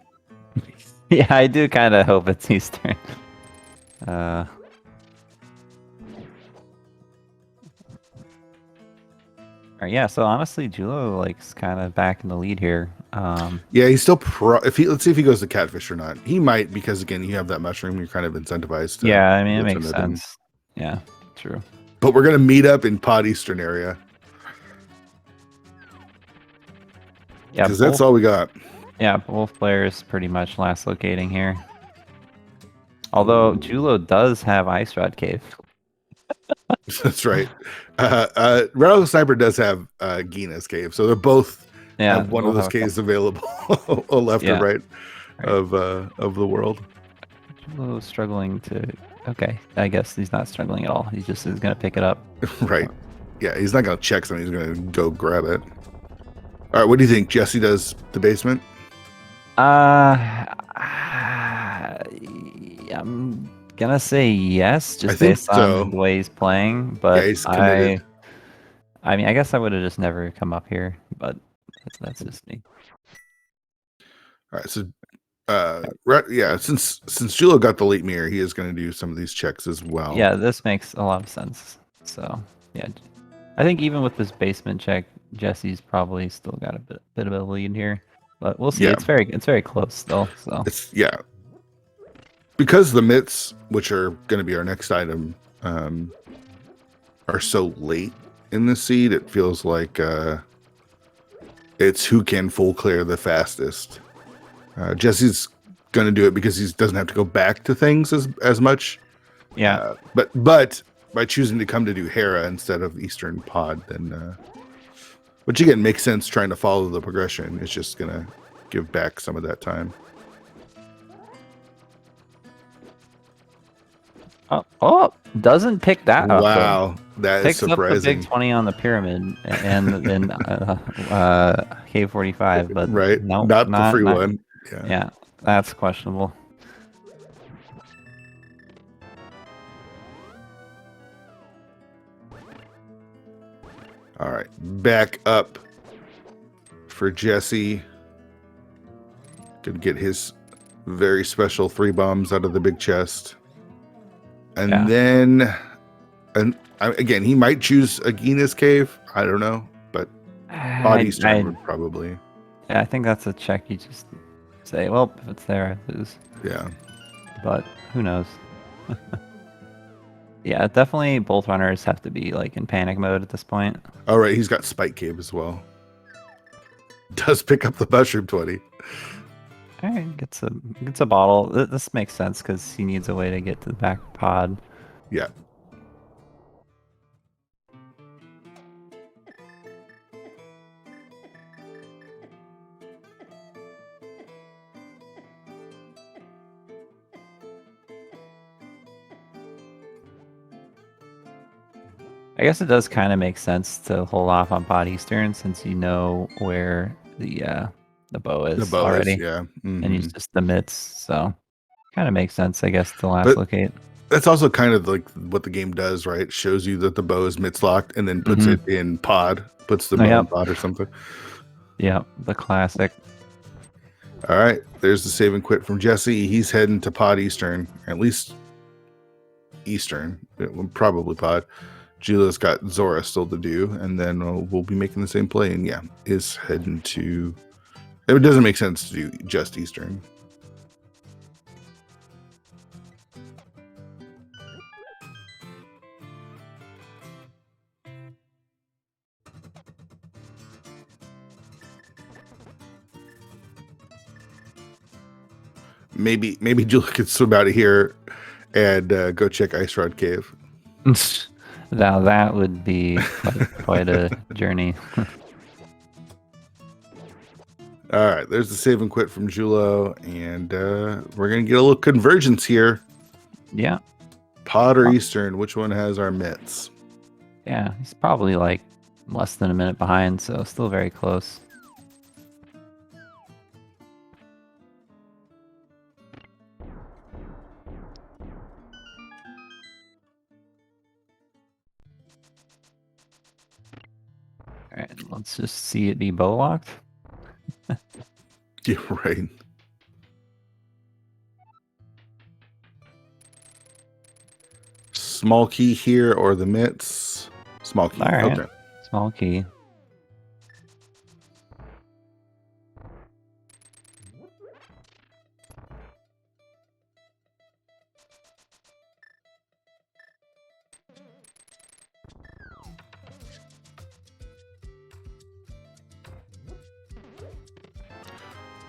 Yeah, I do kind of hope it's Eastern. Yeah, so honestly, Julo is kind of back in the lead here. Yeah, he's still let's see if he goes to catfish or not. He might, because again, you have that mushroom. You're kind of incentivized. Yeah, I mean, it makes sense. Yeah, true. But we're gonna meet up in pod Eastern area. Yeah, because that's all we got. Yeah, both players pretty much last locating here. Although Julo does have Ice Rod Cave. That's right. Radical Sniper does have Gina's cave, so they're both have one of those caves available, left or right of the world. Julo struggling to. Okay, I guess he's not struggling at all. He just is gonna pick it up. Right. Yeah, he's not gonna check something. He's gonna go grab it. All right. What do you think? Jesse does the basement. I'm gonna say yes, just based on the way he's playing. But he's committed. I mean, I guess I would have just never come up here, but that's just me. All right, so since Julo got the late mirror, he is going to do some of these checks as well. Yeah, this makes a lot of sense. So yeah, I think even with this basement check, Jesse's probably still got a bit of a lead here, but we'll see. Yeah. It's very close still. So because the mitts, which are going to be our next item, are so late. in this seed. It feels like it's who can full clear the fastest. Jesse's going to do it because he doesn't have to go back to things as much. Yeah. But by choosing to come to do Hera instead of Eastern Pod, then which again makes sense. Trying to follow the progression, it's just going to give back some of that time. Oh, doesn't pick that up. Wow, that is Picks up the surprising. big 20 on the pyramid and then K45, but Right, nope, not the free one. Yeah, that's questionable. All right, back up for Jesse. Could get his very special 3 bombs out of the big chest. And then, again, he might choose Agina's cave. I don't know, but Pod Eastern would probably. Yeah, I think that's a check. You just say, well, if it's there, I lose. Yeah. But who knows? Yeah, definitely both runners have to be like in panic mode at this point. All right, he's got Spike Cave as well. Does pick up the mushroom 20. All right, gets a bottle. This makes sense because he needs a way to get to the back pod. Yeah. I guess it does kind of make sense to hold off on Pod Eastern since you know where the bow is The bow already. is, yeah. Mm-hmm. And use just the mitts, so kind of makes sense, I guess, to last locate. That's also kind of like what the game does, right? It shows you that the bow is mitts locked and then puts it in pod, puts the bow in pod or something. Yeah, the classic. All right, there's the save and quit from Jesse. He's heading to Pod Eastern, at least Eastern, probably Pod. Julia's got Zora still to do, and then we'll be making the same play. And yeah, is heading to. It doesn't make sense to do just Eastern. Maybe Julia could swim out of here and go check Ice Rod Cave. Now that would be quite a journey. All right, there's the save and quit from Julo, and we're gonna get a little convergence here. Yeah. Pod or Eastern, which one has our mitts? Yeah, he's probably like less than a minute behind, so still very close. All right, let's just see it be bow locked. Yeah, right. Small key here or the mitts? Small key. All right. Okay. Small key.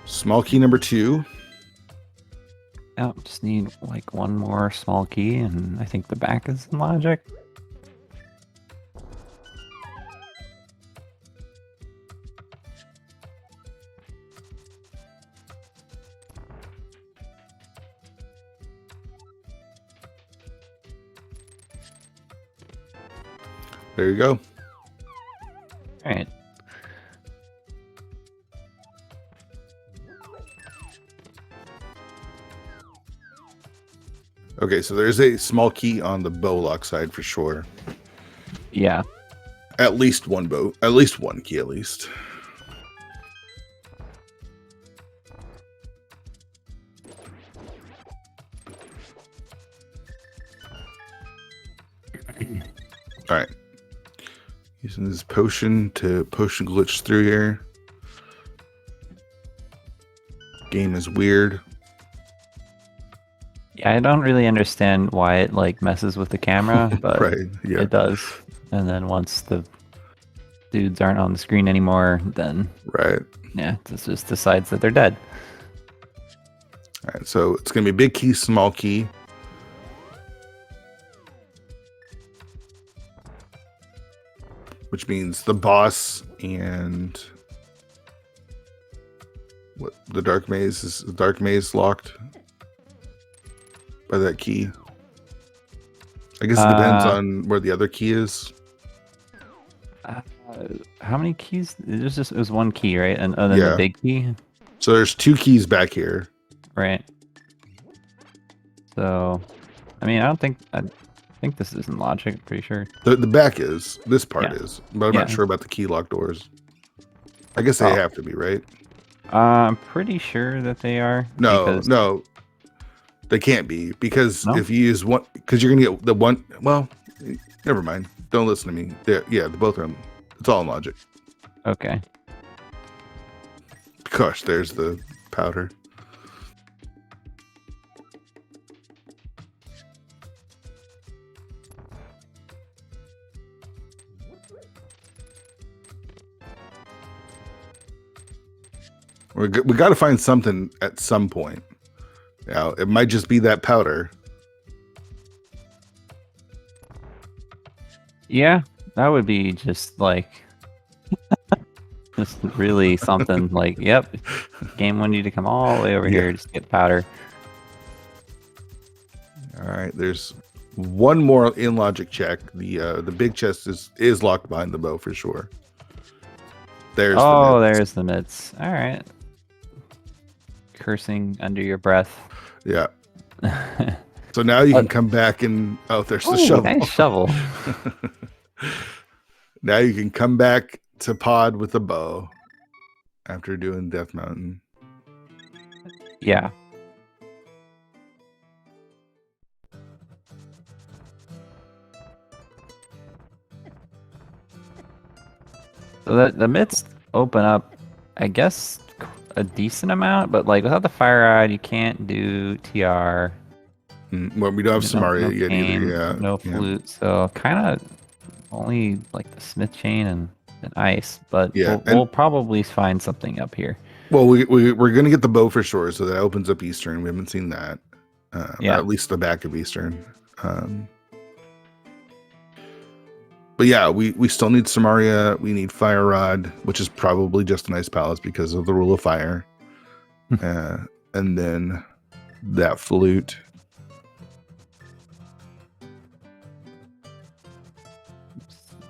Small key number 2. Yeah, just need like one more small key, and I think the back is in logic. There you go. All right. Okay, so there's a small key on the bow lock side for sure. Yeah. At least one bow. At least one key, at least. All right. Using this potion to potion glitch through here. Game is weird. Yeah, I don't really understand why it like messes with the camera, but Right, yeah. it does. And then once the dudes aren't on the screen anymore, then Right. yeah, it just decides that they're dead. All right. So it's going to be big key, small key. Which means the boss and what the dark maze is. The dark maze locked by that key. I guess it depends on where the other key is. How many keys? It was one key, right? And then the big key. So there's 2 keys back here. Right. So, I mean, I think this isn't logic. I'm pretty sure. The back is. This part is. But I'm not sure about the key lock doors. I guess they have to be, right? I'm pretty sure that they are. No. They can't be. Because if you use one... Because you're going to get the one... Well, never mind. Don't listen to me. Yeah, both of them. It's all in logic. Okay. Gosh, there's the powder. We got to find something at some point. Now, it might just be that powder. Yeah, that would be just like just really something like, yep, game wanted you to come all the way over here just get powder. All right, there's one more in logic check. The big chest is locked behind the bow for sure. There's the mitts. All right. Cursing under your breath. Yeah. So now you can come back and there's the shovel. Nice shovel. Now you can come back to pod with a bow after doing Death Mountain. Yeah. So the mitts open up, I guess, a decent amount, but like without the fire rod, you can't do TR. Well, we don't have Samaria yet either. Yeah. No flute, so kind of only like the smith chain and ice, but we'll probably find something up here. Well, we're gonna get the bow for sure, so that opens up Eastern. We haven't seen that. At least the back of Eastern. But yeah, we still need Samaria. We need Fire Rod, which is probably just an Ice Palace because of the rule of fire. And then that flute.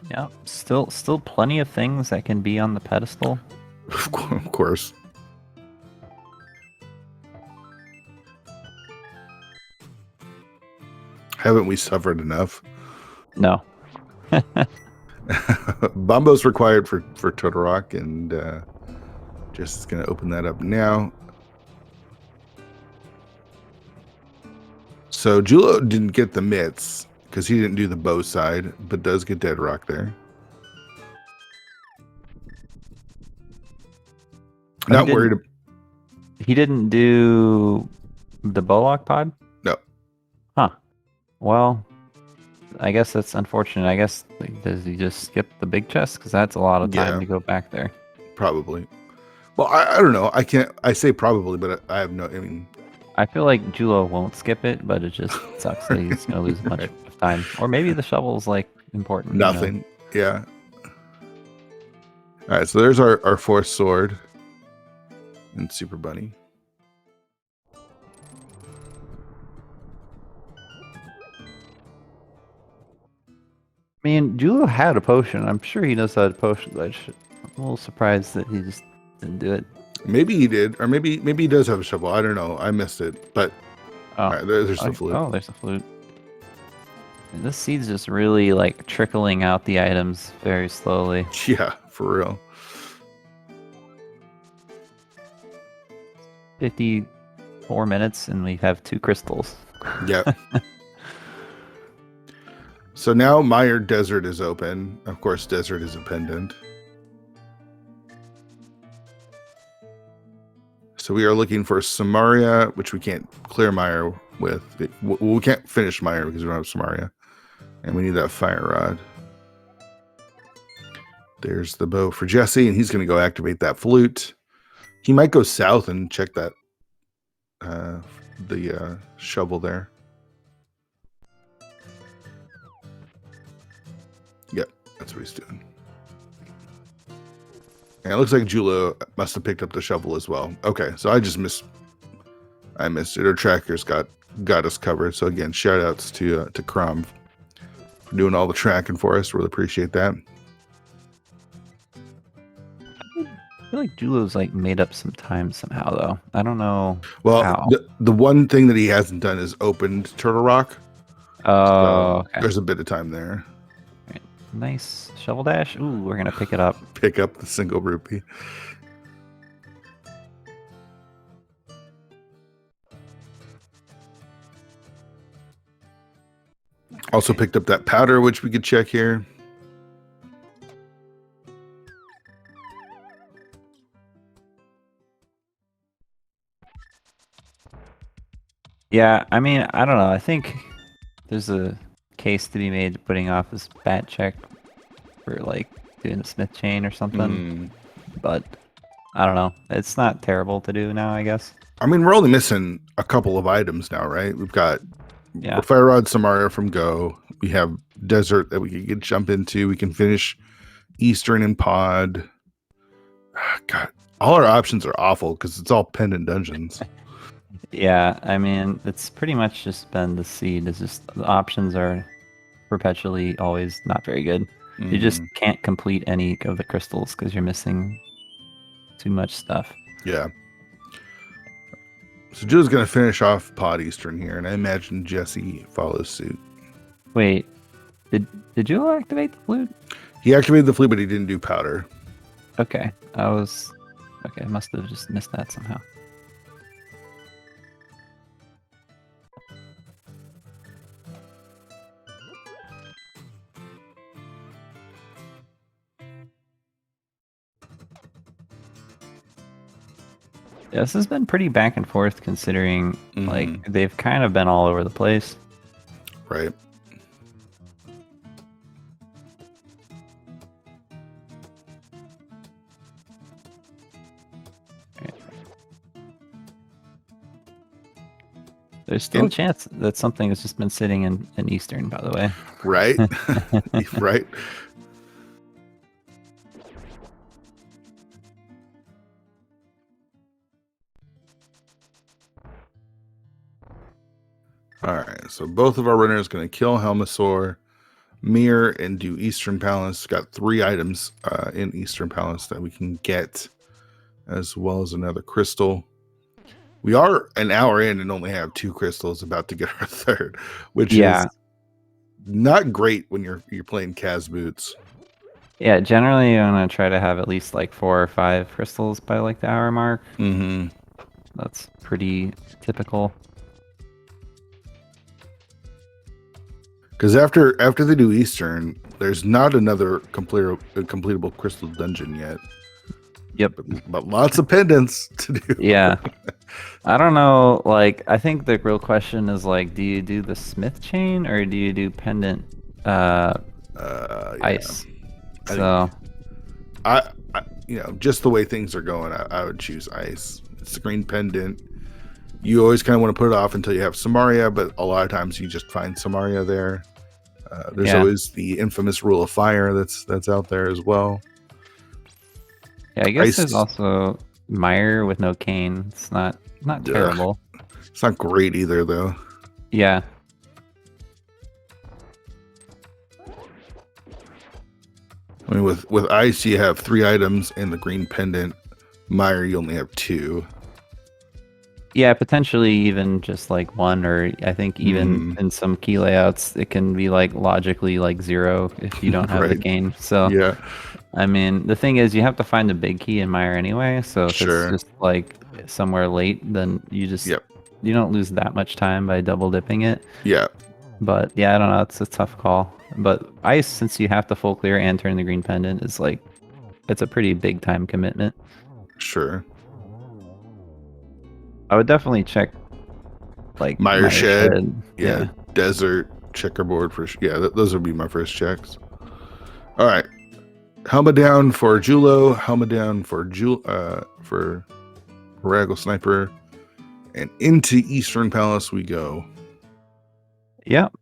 Yeah, still plenty of things that can be on the pedestal. Of course. Haven't we suffered enough? No. Bombo's required for Todorok, and Jess is going to open that up now. So Julo didn't get the mitts because he didn't do the bow side, but does get Dead Rock there. Not worried. He didn't do the Bowlock pod? No. Huh. Well, I guess that's unfortunate. I guess, does he just skip the big chest? Because that's a lot of time to go back there. Probably. Well, I don't know. I say probably, but I have no, I mean. I feel like Julo won't skip it, but it just sucks that he's going to lose much of time. Or maybe the shovel's like important. Nothing. Yeah. All right, so there's our fourth sword and Super Bunny. I mean, Julo had a potion. I'm sure he knows how to potion, but I'm a little surprised that he just didn't do it. Maybe he did, or maybe he does have a shovel. I don't know. I missed it, but all right, there's the flute. Oh, there's the flute. And this seed's just really like trickling out the items very slowly. Yeah, for real. 54 minutes, and we have 2 crystals. Yeah. So now Meyer Desert is open. Of course, Desert is a pendant. So we are looking for Samaria, which we can't clear Meyer with. We can't finish Meyer because we don't have Samaria. And we need that Fire Rod. There's the bow for Jesse, and he's going to go activate that flute. He might go south and check that the shovel there. Yep, that's what he's doing. And it looks like Julo must have picked up the shovel as well. Okay, so I just missed. I missed it. Our trackers got us covered. So again, shout outs to Crom for doing all the tracking for us. Really appreciate that. I feel like Julo's like made up some time somehow, though. I don't know. Well, how. the one thing that he hasn't done is opened Turtle Rock. Oh, So okay. there's a bit of time there. Right. Nice shovel dash. Ooh, we're gonna pick it up. Pick up the single rupee. Also picked up that powder, which we could check here. Yeah, I mean, I don't know. I think there's a case to be made putting off this bat check for like doing the Smith chain or something. But I don't know. It's not terrible to do now, I guess. I mean, we're only missing a couple of items now, right? We've got Fire Rod Samaria from Go. We have Desert that we can jump into. We can finish Eastern and Pod. God, all our options are awful because it's all pendant dungeons. Yeah, I mean, it's pretty much just been the seed. It's just the options are perpetually always not very good. You just can't complete any of the crystals because you're missing too much stuff. Yeah. So Joe's going to finish off Pod Eastern here, and I imagine Jesse follows suit. Wait, did you activate the flute? He activated the flute, but he didn't do powder. Okay, I must have just missed that somehow. Yeah, this has been pretty back and forth considering like they've kind of been all over the place. Right. There's still a chance that something has just been sitting in Eastern, by the way. Right. Right. All right, so both of our runners going to kill Helmasaur, mirror, and do Eastern Palace. Got 3 items in Eastern Palace that we can get, as well as another crystal. We are an hour in and only have 2 crystals, about to get our 3rd, which is not great when you're playing Kaz Boots. Yeah, generally I'm gonna try to have at least like 4 or 5 crystals by like the hour mark. That's pretty typical. Because after they do Eastern, there's not another completable crystal dungeon yet. Yep. But lots of pendants to do. Yeah. I don't know, like, I think the real question is, like, do you do the Smith chain or do you do pendant ice? So I just the way things are going, I would choose ice. It's the green pendant. You always kind of want to put it off until you have Samaria, but a lot of times you just find Samaria there. There's always the infamous rule of fire that's out there as well. Yeah, I guess there's also Mire with no cane. It's not terrible. It's not great either, though. Yeah. I mean, with ice, you have 3 items and the green pendant. Mire, you only have 2. Yeah, potentially even just like 1, or I think even in some key layouts, it can be like logically like 0 if you don't have the cane. So yeah. I mean, the thing is, you have to find a big key in Mire anyway. So if it's just like somewhere late, then you just you don't lose that much time by double dipping it. Yeah. But yeah, I don't know. It's a tough call. But ice, since you have to full clear and turn the green pendant, is like it's a pretty big time commitment. Sure. I would definitely check like Mire Shed. Yeah. Desert, checkerboard for those would be my first checks. All right. Helmet down for Julo. Helmet down for for Raggle Sniper. And into Eastern Palace we go. Yep.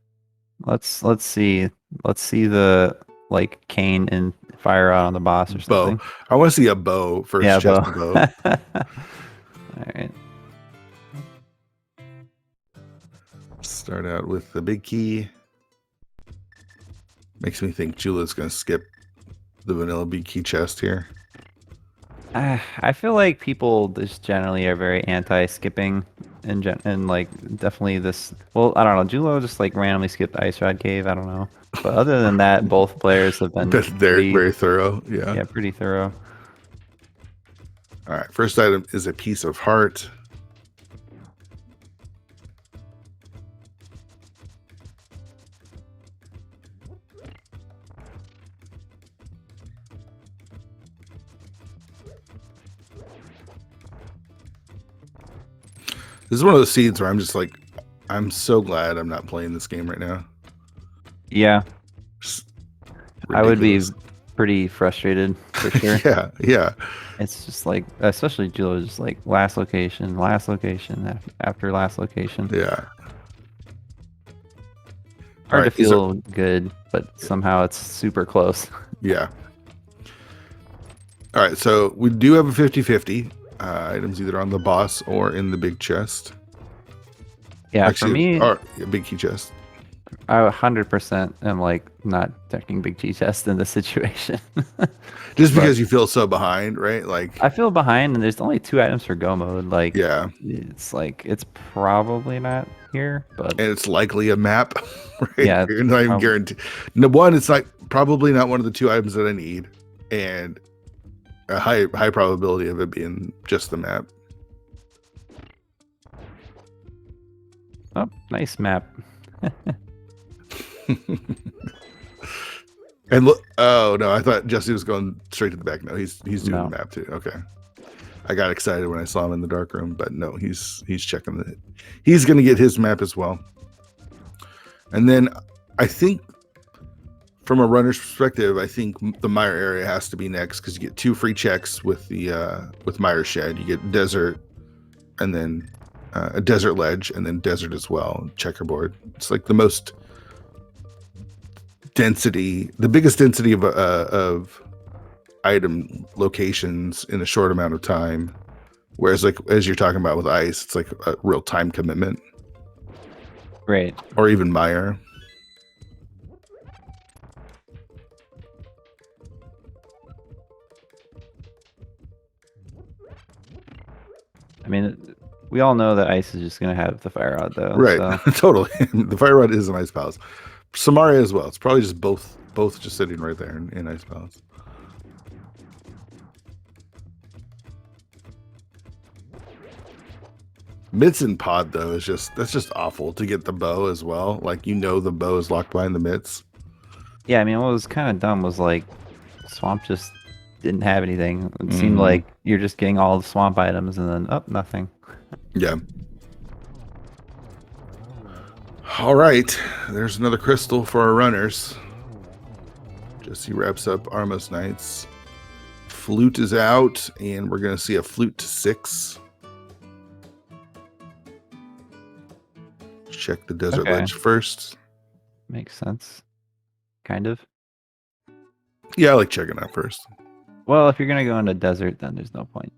Let's see. Let's see the like cane and fire out on the boss or something. Bow. I want to see a bow first. Yeah, chest bow. bow. All right. Start out with the big key. Makes me think Jula's going to skip the vanilla big key chest here. I feel like people just generally are very anti-skipping, and like definitely this. Well, I don't know. Julo just like randomly skipped the Ice Rod Cave. I don't know. But other than that, both players have been Very thorough. Yeah. Yeah, pretty thorough. All right. First item is a piece of heart. This is one of those seeds where I'm just like, I'm so glad I'm not playing this game right now. Yeah. I would be pretty frustrated for sure. Yeah. It's just like, especially Julo, just like last location, after last location. Yeah. Hard to feel good, but somehow it's super close. Yeah. All right, so we do have a 50-50. Items either on the boss or in the big chest. Yeah, actually, for me, or big key chest. I 100% am like not checking big key chest in this situation. Just because you feel so behind, right? Like I feel behind, and there's only 2 items for go mode. Like, yeah, it's like it's probably not here, but and it's likely a map, right? Yeah, you're not even guaranteed. No, one, it's like probably not one of the 2 items that I need, and a high probability of it being just the map. Oh, nice map. And look, oh no, I thought Jesse was going straight to the back. No, he's doing the map too. Okay, I got excited when I saw him in the dark room, but no, he's checking the. He's going to get his map as well. And then I think, from a runner's perspective, I think the Mire area has to be next because you get 2 free checks with the with Mire Shed. You get desert, and then a desert ledge, and then desert as well. Checkerboard. It's like the most density, the biggest density of item locations in a short amount of time. Whereas, like as you're talking about with ice, it's like a real time commitment. Right. Or even Mire. I mean, we all know that ice is just going to have the fire rod, though. Right. So. Totally. The fire rod is an ice palace. Samaria as well. It's probably just both just sitting right there in ice palace. Mitts and pod though is that's just awful to get the bow as well. Like the bow is locked behind the mitts. Yeah, I mean, what was kind of dumb was like Swamp just didn't have anything. It seemed like you're just getting all the swamp items and then nothing. Yeah. All right, there's another crystal for our runners. Jesse wraps up Armos Knights. Flute is out, and we're gonna see a flute to 6. Check the desert ledge first. Makes sense. Kind of. Yeah, I like checking that first. Well, if you're gonna go into desert, then there's no point.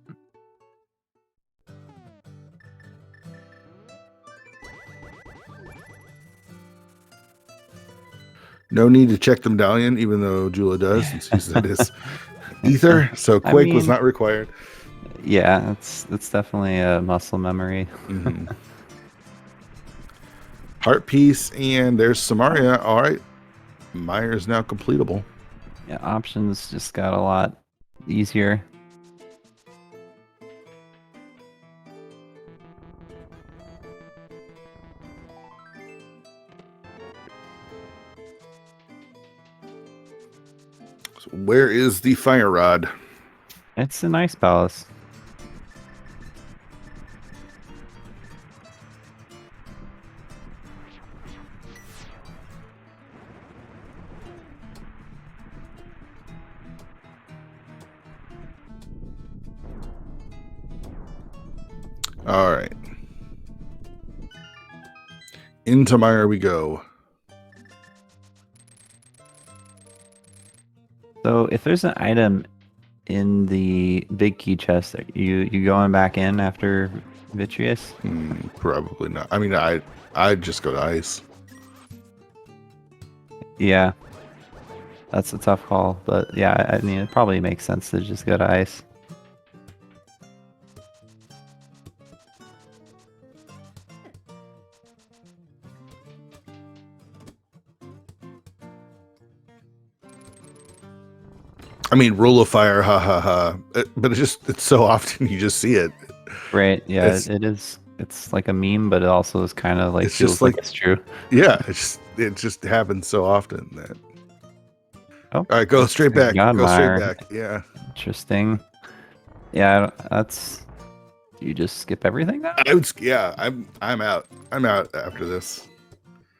No need to check the medallion, even though Jula does, since he said his ether. So Quake was not required. Yeah, it's definitely a muscle memory. Heart piece, and there's Samaria. All right, Mire is now completable. Yeah, options just got a lot easier. So where is the fire rod? It's an ice palace. All right. Into Mire we go. So if there's an item in the big key chest, you going back in after Vitreous? Probably not. I mean, I'd just go to ice. Yeah, that's a tough call, but yeah, I mean it probably makes sense to just go to ice. I mean, rule of fire, ha ha ha. But it's so often you just see it. Right? Yeah, It's it is. It's like a meme, but it also is kind of like it's just feels like like, it's true. yeah, it just happens so often that. Oh, All right, go that's straight back. Go straight Godmire. back. Yeah. Interesting. Yeah, that's. You just skip everything now? Yeah, I'm out. I'm out after this.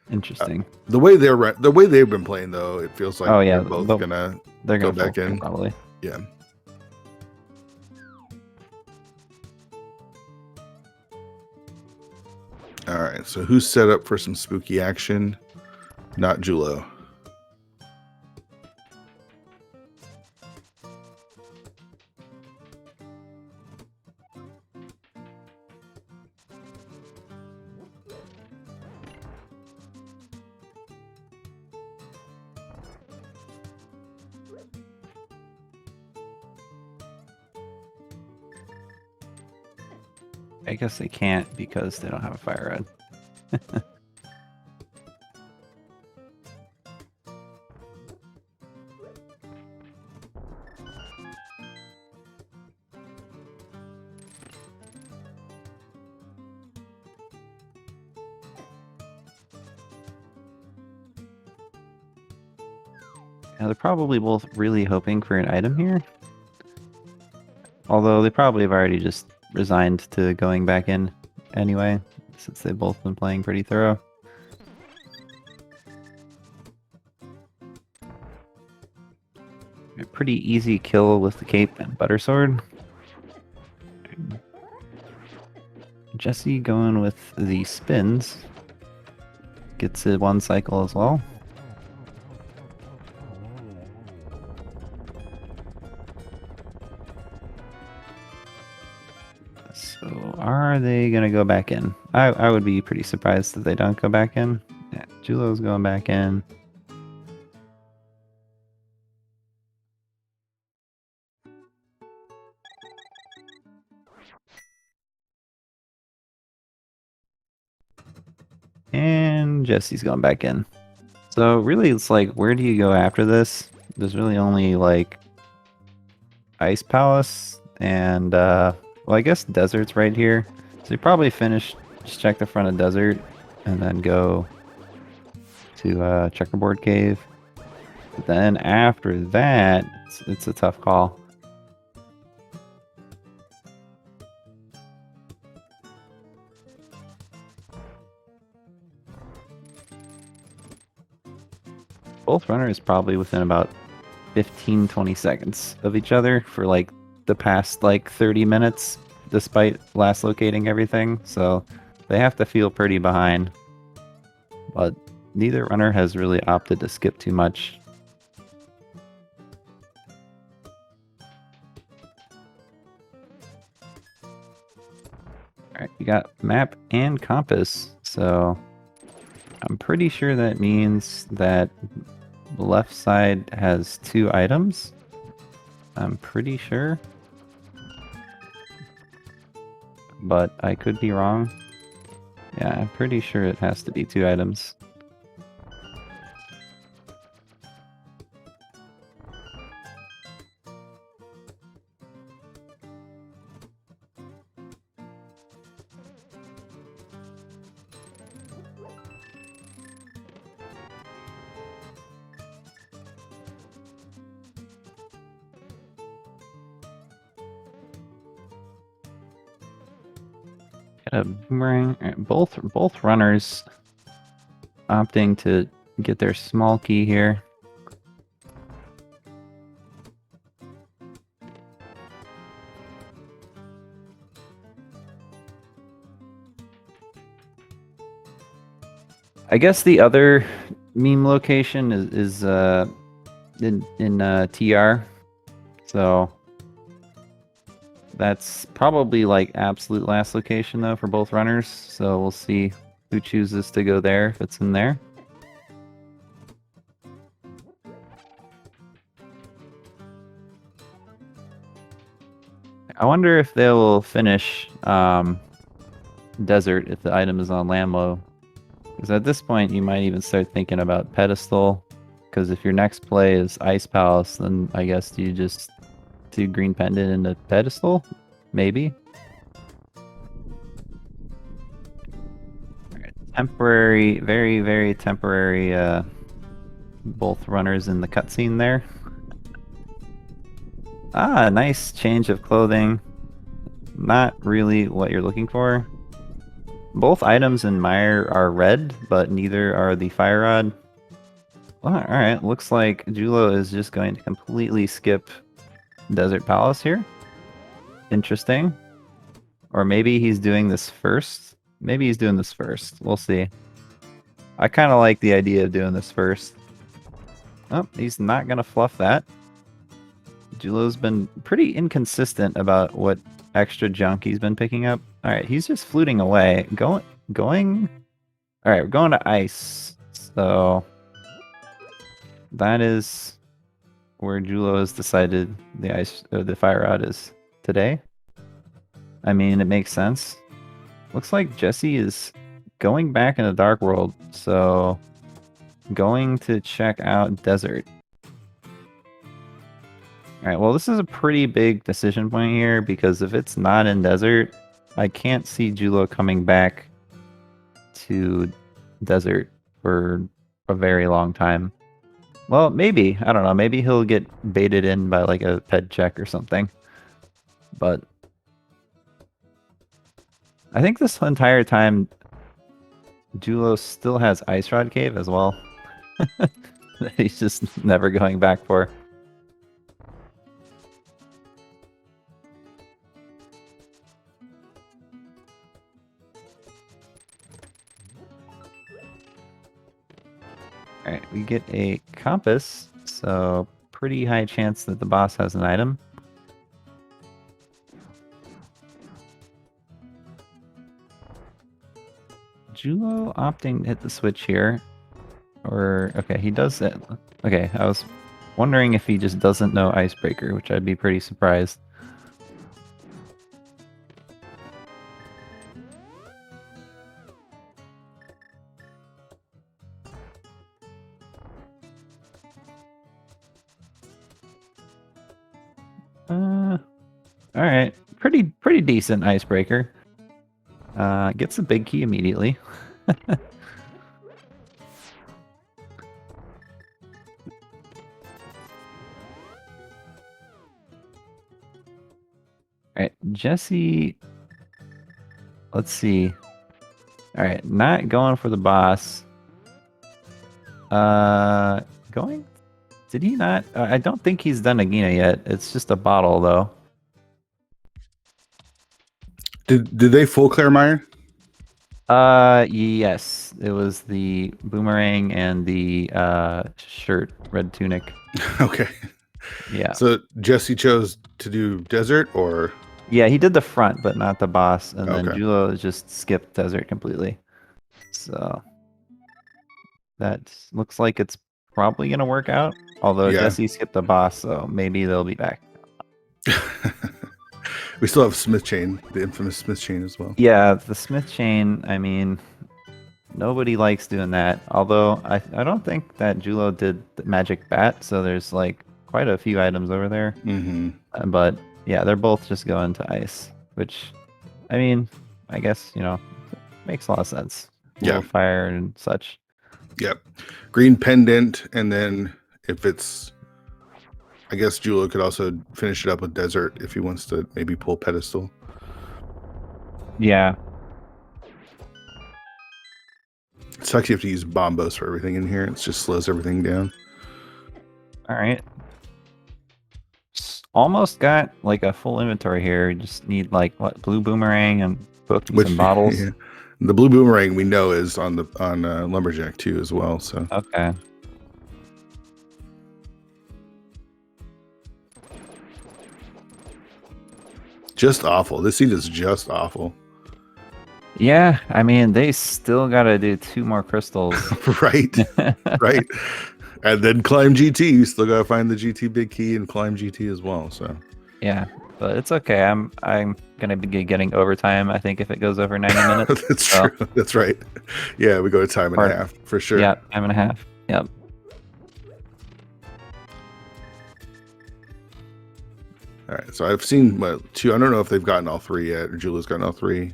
Interesting. The way they've been playing though, it feels like Oh yeah, they're both gonna they're go gonna full back in. probably. Yeah. All right. So who's set up for some spooky action? Not Julo. I guess they can't because they don't have a fire red. Now they're probably both really hoping for an item here. Although they probably have already just resigned to going back in anyway, since they've both been playing pretty thorough. A pretty easy kill with the cape and butter sword. Jesse going with the spins. Gets it one cycle as well. So are they going to go back in? I would be pretty surprised that they don't go back in. Yeah, Julo's going back in. And Jesse's going back in. So really it's like, where do you go after this? There's really only like Ice Palace and well, I guess Desert's right here. So you probably finish, just check the front of Desert and then go to Checkerboard Cave. But then after that, it's a tough call. Both runners probably within about 15-20 seconds of each other for like the past like 30 minutes, despite last locating everything. So they have to feel pretty behind. But neither runner has really opted to skip too much. Alright, we got map and compass, so I'm pretty sure that means that the left side has 2 items. I'm pretty sure. But I could be wrong. Yeah, I'm pretty sure it has to be 2 items. Got a boomerang. Both runners opting to get their small key here. I guess the other meme location is in TR, so that's probably like absolute last location though for both runners. So we'll see who chooses to go there if it's in there. I wonder if they will finish desert if the item is on Lamlo. Because at this point, you might even start thinking about pedestal. Because if your next play is Ice Palace, then I guess you just do green pendant into pedestal, maybe. Alright, temporary, very temporary. Both runners in the cutscene there. Ah, nice change of clothing. Not really what you're looking for. Both items in Mire are red, but neither are the Fire Rod. Well, alright, looks like Julo is just going to completely skip Desert Palace here. Interesting. Or maybe he's doing this first. Maybe he's doing this first. We'll see. I kind of like the idea of doing this first. Oh, he's not going to fluff that. Julo's been pretty inconsistent about what extra junk he's been picking up. Alright, he's just fluting away. Going? Alright, we're going to ice. So that is where Julo has decided the fire rod is today. I mean, it makes sense. Looks like Jesse is going back in the Dark World, so going to check out Desert. Alright, well this is a pretty big decision point here, because if it's not in Desert, I can't see Julo coming back to Desert for a very long time. Well, maybe. I don't know. Maybe he'll get baited in by like a ped check or something. But I think this entire time, Julo still has Ice Rod Cave as well. That he's just never going back for. Alright, we get a compass, so pretty high chance that the boss has an item. Julo opting to hit the switch here. Or, okay, he does it. Okay, I was wondering if he just doesn't know Icebreaker, which I'd be pretty surprised. Alright, pretty decent Icebreaker. Gets a big key immediately. Alright, Jesse... Let's see. Alright, not going for the boss. Going? Did he not? I don't think he's done Nagina yet. It's just a bottle, though. Did they full clear Mire? Yes. It was the boomerang and the shirt, red tunic. Okay. Yeah. So Jesse chose to do desert, or Yeah, he did the front, but not the boss, and then Okay. Julo just skipped desert completely. So that looks like it's probably gonna work out. Although Yeah. Jesse skipped the boss, so maybe they'll be back. we still have Smith Chain, the infamous Smith Chain as well. Yeah, the Smith chain, I mean, nobody likes doing that. Although I don't think that Julo did the magic bat, so there's like quite a few items over there. Mm-hmm. But yeah, they're both just going to ice, which, I mean, I guess, you know, makes a lot of sense. Yeah. Little fire and such. Yep. Green pendant, and then if it's, I guess Julo could also finish it up with desert if he wants to maybe pull pedestal. Yeah. It sucks you have to use bombos for everything in here. It just slows everything down. All right. Almost got like a full inventory here. You just need like what, blue boomerang and cookies and bottles. Yeah. The blue boomerang we know is on Lumberjack too as well. So Okay. just awful. This seed is just awful. Yeah, I mean, they still got to do 2 more crystals. Right. Right. And then climb GT. You still gotta find the GT big key and climb GT as well. So Yeah, but it's okay. I'm gonna be getting overtime. I think if it goes over 90 minutes. That's so, true. That's right. Yeah, we go to time and a half for sure. Yeah, time and a half. Yep. All right. So I've seen 2. I don't know if they've gotten all 3 yet, or Julio's gotten all 3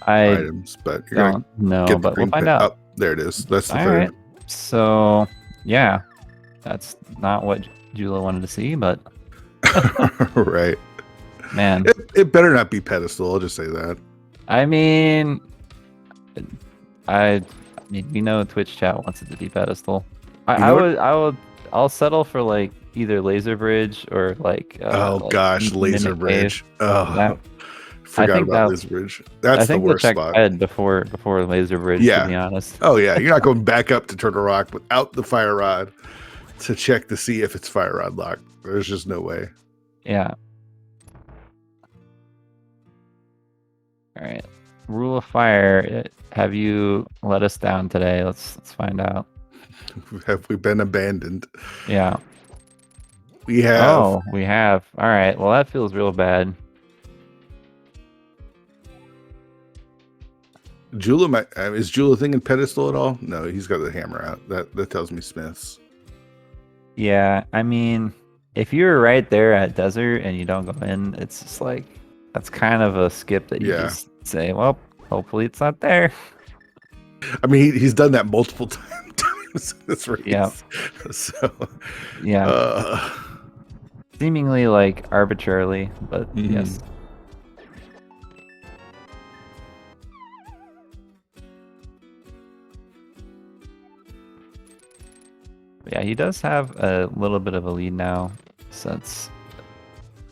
I items, but you're gonna don't know, get the but we'll green find pin. out. Oh, there it is. That's the All 3rd. right. So yeah, that's not what Jula wanted to see, but Right. man, It better not be pedestal. I'll just say that. I mean, I mean, we know Twitch chat wants it to be pedestal. I'll settle for like either laser bridge or like. Oh gosh, laser bridge. Oh, forgot about laser bridge. That's the worst spot. Red before laser bridge. Yeah. To be honest. Oh yeah, you're not going back up to Turtle Rock without the fire rod to check to see if it's fire rod locked. There's just no way. Yeah. All right. Rule of fire. Have you let us down today? Let's find out. Have we been abandoned? Yeah. We have. Oh, we have. All right. Well, that feels real bad. Jula, is Jula thinking pedestal at all? No, he's got the hammer out. That tells me Smiths. Yeah, I mean, if you're right there at desert and you don't go in, it's just like that's kind of a skip that you just say, well, hopefully it's not there. I mean, he's done that multiple times in this race. Yeah. So yeah. Seemingly like arbitrarily, but yes. Yeah, he does have a little bit of a lead now since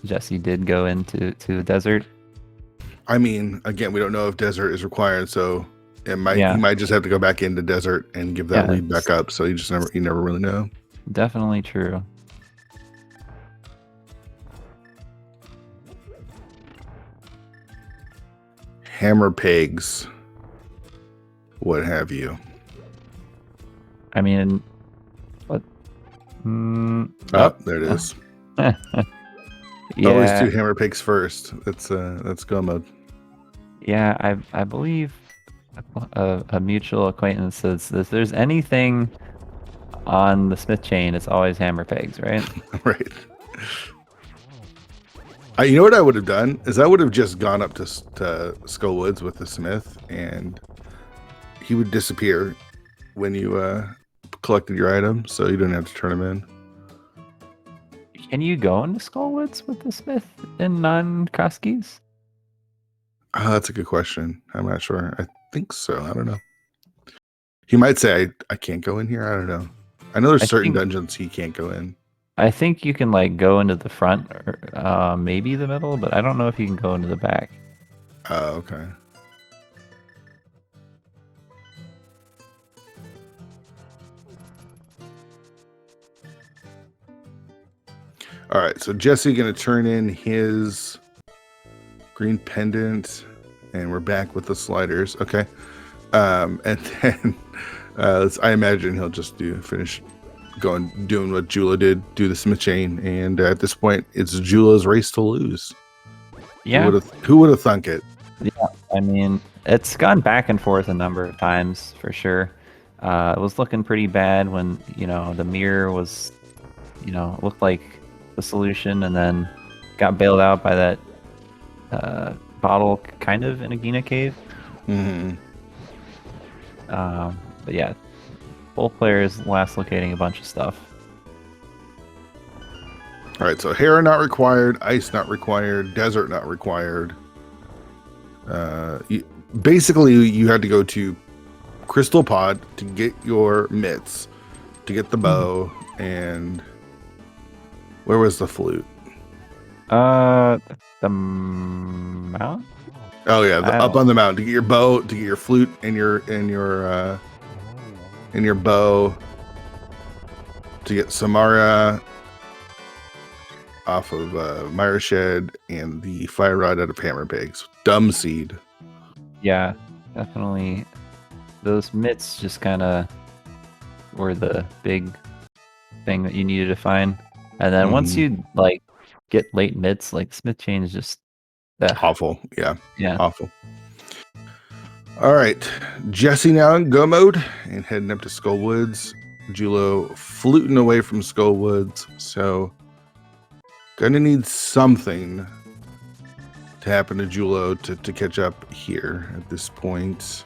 Jesse did go into the desert. I mean, again, we don't know if desert is required, so he might just have to go back into desert and give that lead back up. So you never really know. Definitely true. Hammer pegs, what have you? I mean, what? Oh, there it is. Yeah. Always do hammer pegs first. That's go mode. Yeah, I believe a mutual acquaintance says if there's anything on the Smith chain, it's always hammer pegs, right? Right. You know what I would have done is I would have just gone up to Skull Woods with the Smith, and he would disappear when you collected your item, so you didn't have to turn him in. Can you go into Skull Woods with the Smith in non-cross keys? Oh, that's a good question. I'm not sure. I think so. I don't know. He might say I can't go in here. I don't know. I know there's certain dungeons he can't go in. I think you can like go into the front or maybe the middle, but I don't know if you can go into the back. Oh, okay. All right, so Jesse gonna turn in his green pendant, and we're back with the sliders. Okay, and then I imagine he'll just finish doing what Jula did, do the Smith chain, and at this point, it's Jula's race to lose. Yeah, who would have thunk it? Yeah, I mean, it's gone back and forth a number of times for sure. It was looking pretty bad when the mirror was, looked like the solution, and then got bailed out by that bottle kind of in a Gina cave. Mm-hmm. But yeah, both players last locating a bunch of stuff. All right, so Hera not required, ice not required, desert not required. Basically, you had to go to Crystal Pod to get your mitts, to get the bow, and where was the flute? The mount? Oh yeah, I up don't. on the mountain to get your bow, to get your flute and your bow, to get Samara off of Myra Shed and the fire rod out of Hammer Pigs. Dumb seed. Yeah, definitely. Those mitts just kind of were the big thing that you needed to find, and then once you like get late mitts, like Smith chain is just Awful. Yeah. yeah. Awful. All right. Jesse now in go mode and heading up to Skull Woods. Julo fluting away from Skull Woods. So gonna need something to happen to Julo to catch up here at this point.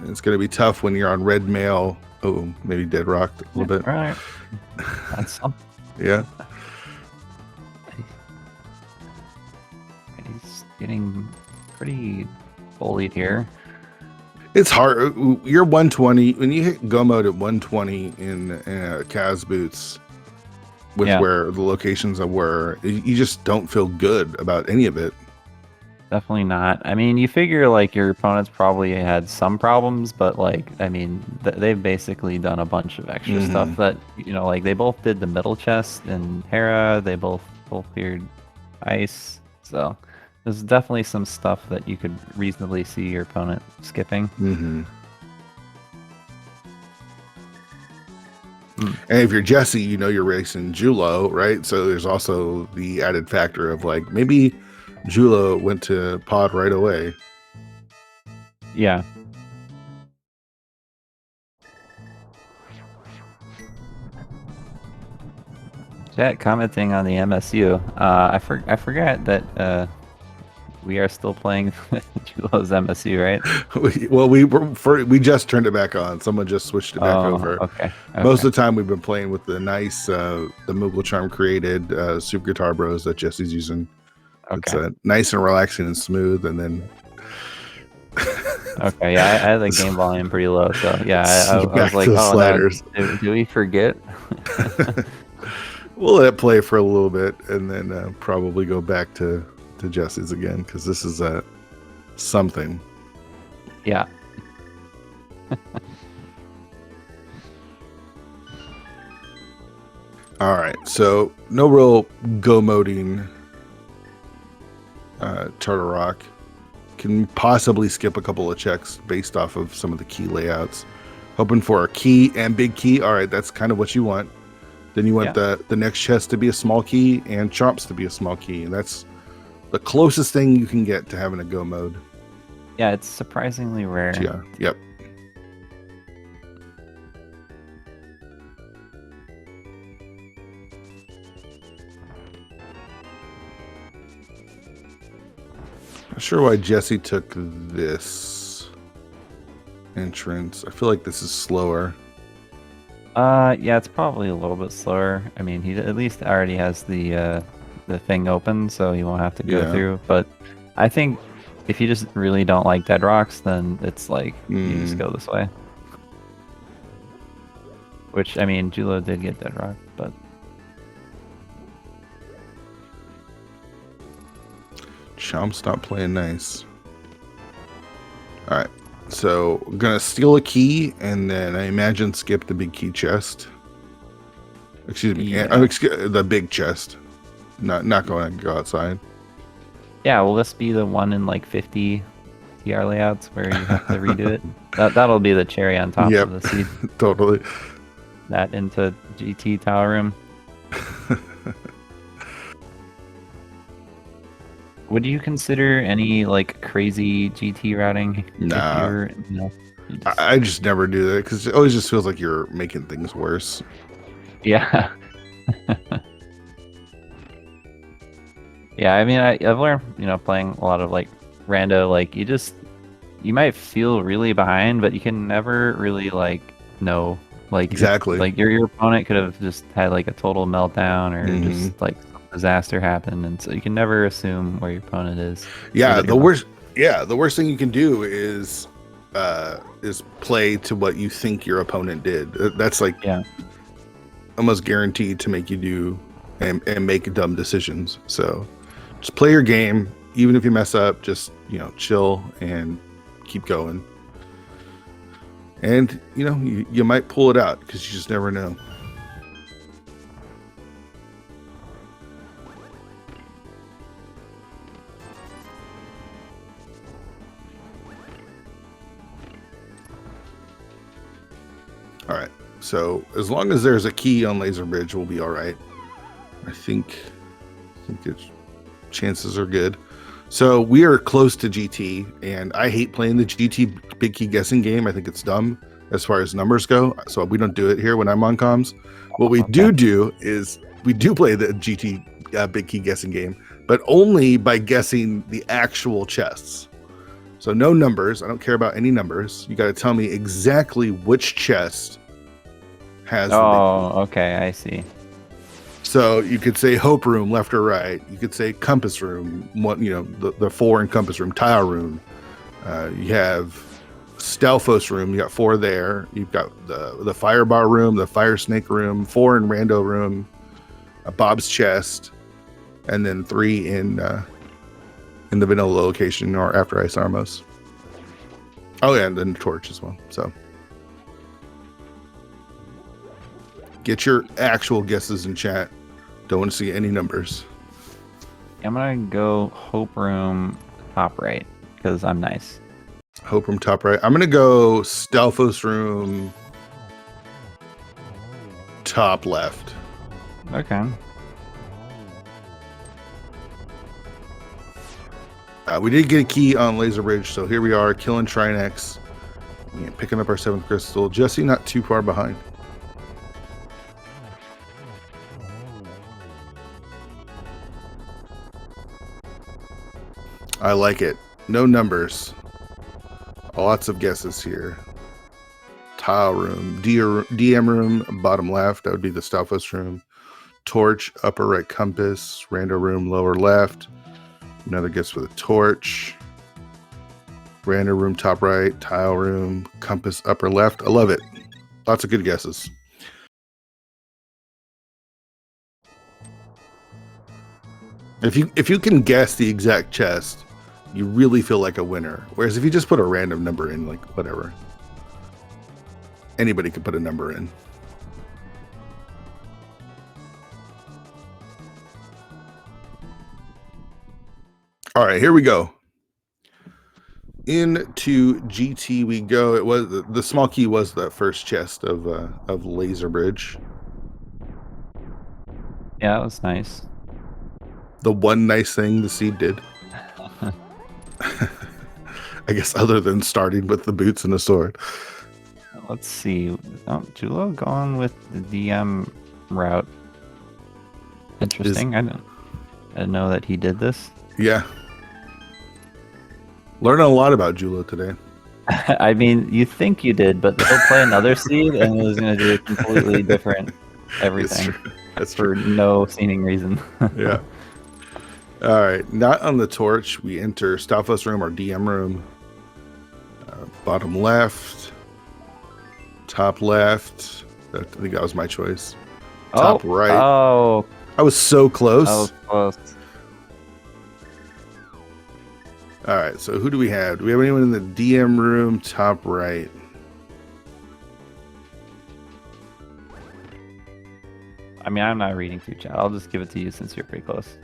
It's gonna be tough when you're on red mail. Oh, maybe dead rocked a little bit. All right. That's something. Yeah. He's getting pretty bullied here. It's hard. You're 120 when you hit go mode at 120 in Kaz boots with where the locations were. You just don't feel good about any of it. Definitely not. I mean, you figure like your opponents probably had some problems, but like, I mean, they've basically done a bunch of extra stuff that, you know, like they both did the middle chest in Hera. They both cleared ice. So there's definitely some stuff that you could reasonably see your opponent skipping. And if you're Jesse, you know you're racing Julo, right? So there's also the added factor of like maybe Julo went to pod right away. Yeah. Chat commenting on the MSU. I forgot that we are still playing Julo's MSU, right? We just turned it back on. Someone just switched it back over. Okay. Most of the time we've been playing with the nice the Moogle Charm created Super Guitar Bros that Jesse's using. Okay. It's nice and relaxing and smooth, and then okay, yeah, I had the game volume pretty low, so yeah, I was like, oh, sliders. No, do we forget? We'll let it play for a little bit, and then probably go back to Jesse's again, because this is something. Yeah. All right, so no real go moding. Charter Rock can possibly skip a couple of checks based off of some of the key layouts. Hoping for a key and big key. All right, that's kind of what you want. Then you want the next chest to be a small key and chomps to be a small key, and that's the closest thing you can get to having a go mode. Yeah, it's surprisingly rare. Yeah. Yep. Not sure why Jesse took this entrance. I feel like this is slower. Yeah, it's probably a little bit slower. I mean, he at least already has the thing open, so he won't have to go through. But I think if you just really don't like dead rocks, then it's like you just go this way. Which, I mean, Julo did get dead rock, but Chomp, stop playing nice. All right, so I'm gonna steal a key, and then I imagine skip the big key chest. Excuse me, the big chest. Not going to go outside. Yeah, will this be the one in like 50 TR layouts where you have to redo it? That'll be the cherry on top of the seed. Totally. That into GT Tower Room. Would you consider any like crazy GT routing? Nah. I just never do that because it always just feels like you're making things worse. Yeah. Yeah, I mean, I've learned, playing a lot of like rando, like you might feel really behind, but you can never really like know, like exactly, like your opponent could have just had like a total meltdown or just like some disaster happened, and so you can never assume where your opponent is. Yeah, the worst thing you can do is play to what you think your opponent did. That's like almost guaranteed to make you do and make dumb decisions. So just play your game even if you mess up, just, you know, chill and keep going. And, you know, you might pull it out because you just never know. All right. So as long as there's a key on Laser Bridge, we'll be all right. I think it's, chances are good. So we are close to GT, and I hate playing the GT big key guessing game. I think it's dumb as far as numbers go. So we don't do it here when I'm on comms. What we do is we do play the GT big key guessing game, but only by guessing the actual chests. So no numbers. I don't care about any numbers. You got to tell me exactly which chest has the big key. Okay, I see. So you could say Hope Room, left or right. You could say Compass Room, you know, the 4 in Compass Room, Tile Room. You have Stelphos Room. You got 4 there. You've got the Firebar Room, the Fire Snake Room, 4 in Rando Room, Bob's Chest, and then 3 in the Vanilla location or After Ice Armos. Oh yeah, and then the Torch as well. So get your actual guesses in chat. Don't want to see any numbers. I'm gonna go Hope Room top right because I'm nice. Hope Room top right. I'm gonna go Stelphos Room top left. Okay. We did get a key on Laser Bridge, so here we are, killing Trinex, picking up our 7th crystal. Jesse not too far behind. I like it. No numbers. Lots of guesses here. Tile room, DM room, bottom left. That would be the Stelphos room. Torch, upper right compass. Rando room, lower left. Another guess for the torch. Rando room, top right. Tile room, compass, upper left. I love it. Lots of good guesses. If you can guess the exact chest, you really feel like a winner. Whereas if you just put a random number in, like whatever, anybody could put a number in. All right, here we go. Into GT we go. It was the small key was the first chest of Laser Bridge. Yeah, that was nice. The one nice thing the seed did. I guess other than starting with the boots and the sword. Let's see. Oh, Julo going with the DM route. Interesting. I didn't know that he did this. Yeah. Learning a lot about Julo today. I mean, you think you did, but he'll play another seed and it was going to do a completely different everything. That's for true. No seeming reason. Yeah. All right. Not on the torch. We enter Stelphos room or DM room. Bottom left. Top left. I think that was my choice. Top right. Oh. I was so close. I was close. All right. So who do we have? Do we have anyone in the DM room? Top right. I mean, I'm not reading through chat. I'll just give it to you since you're pretty close.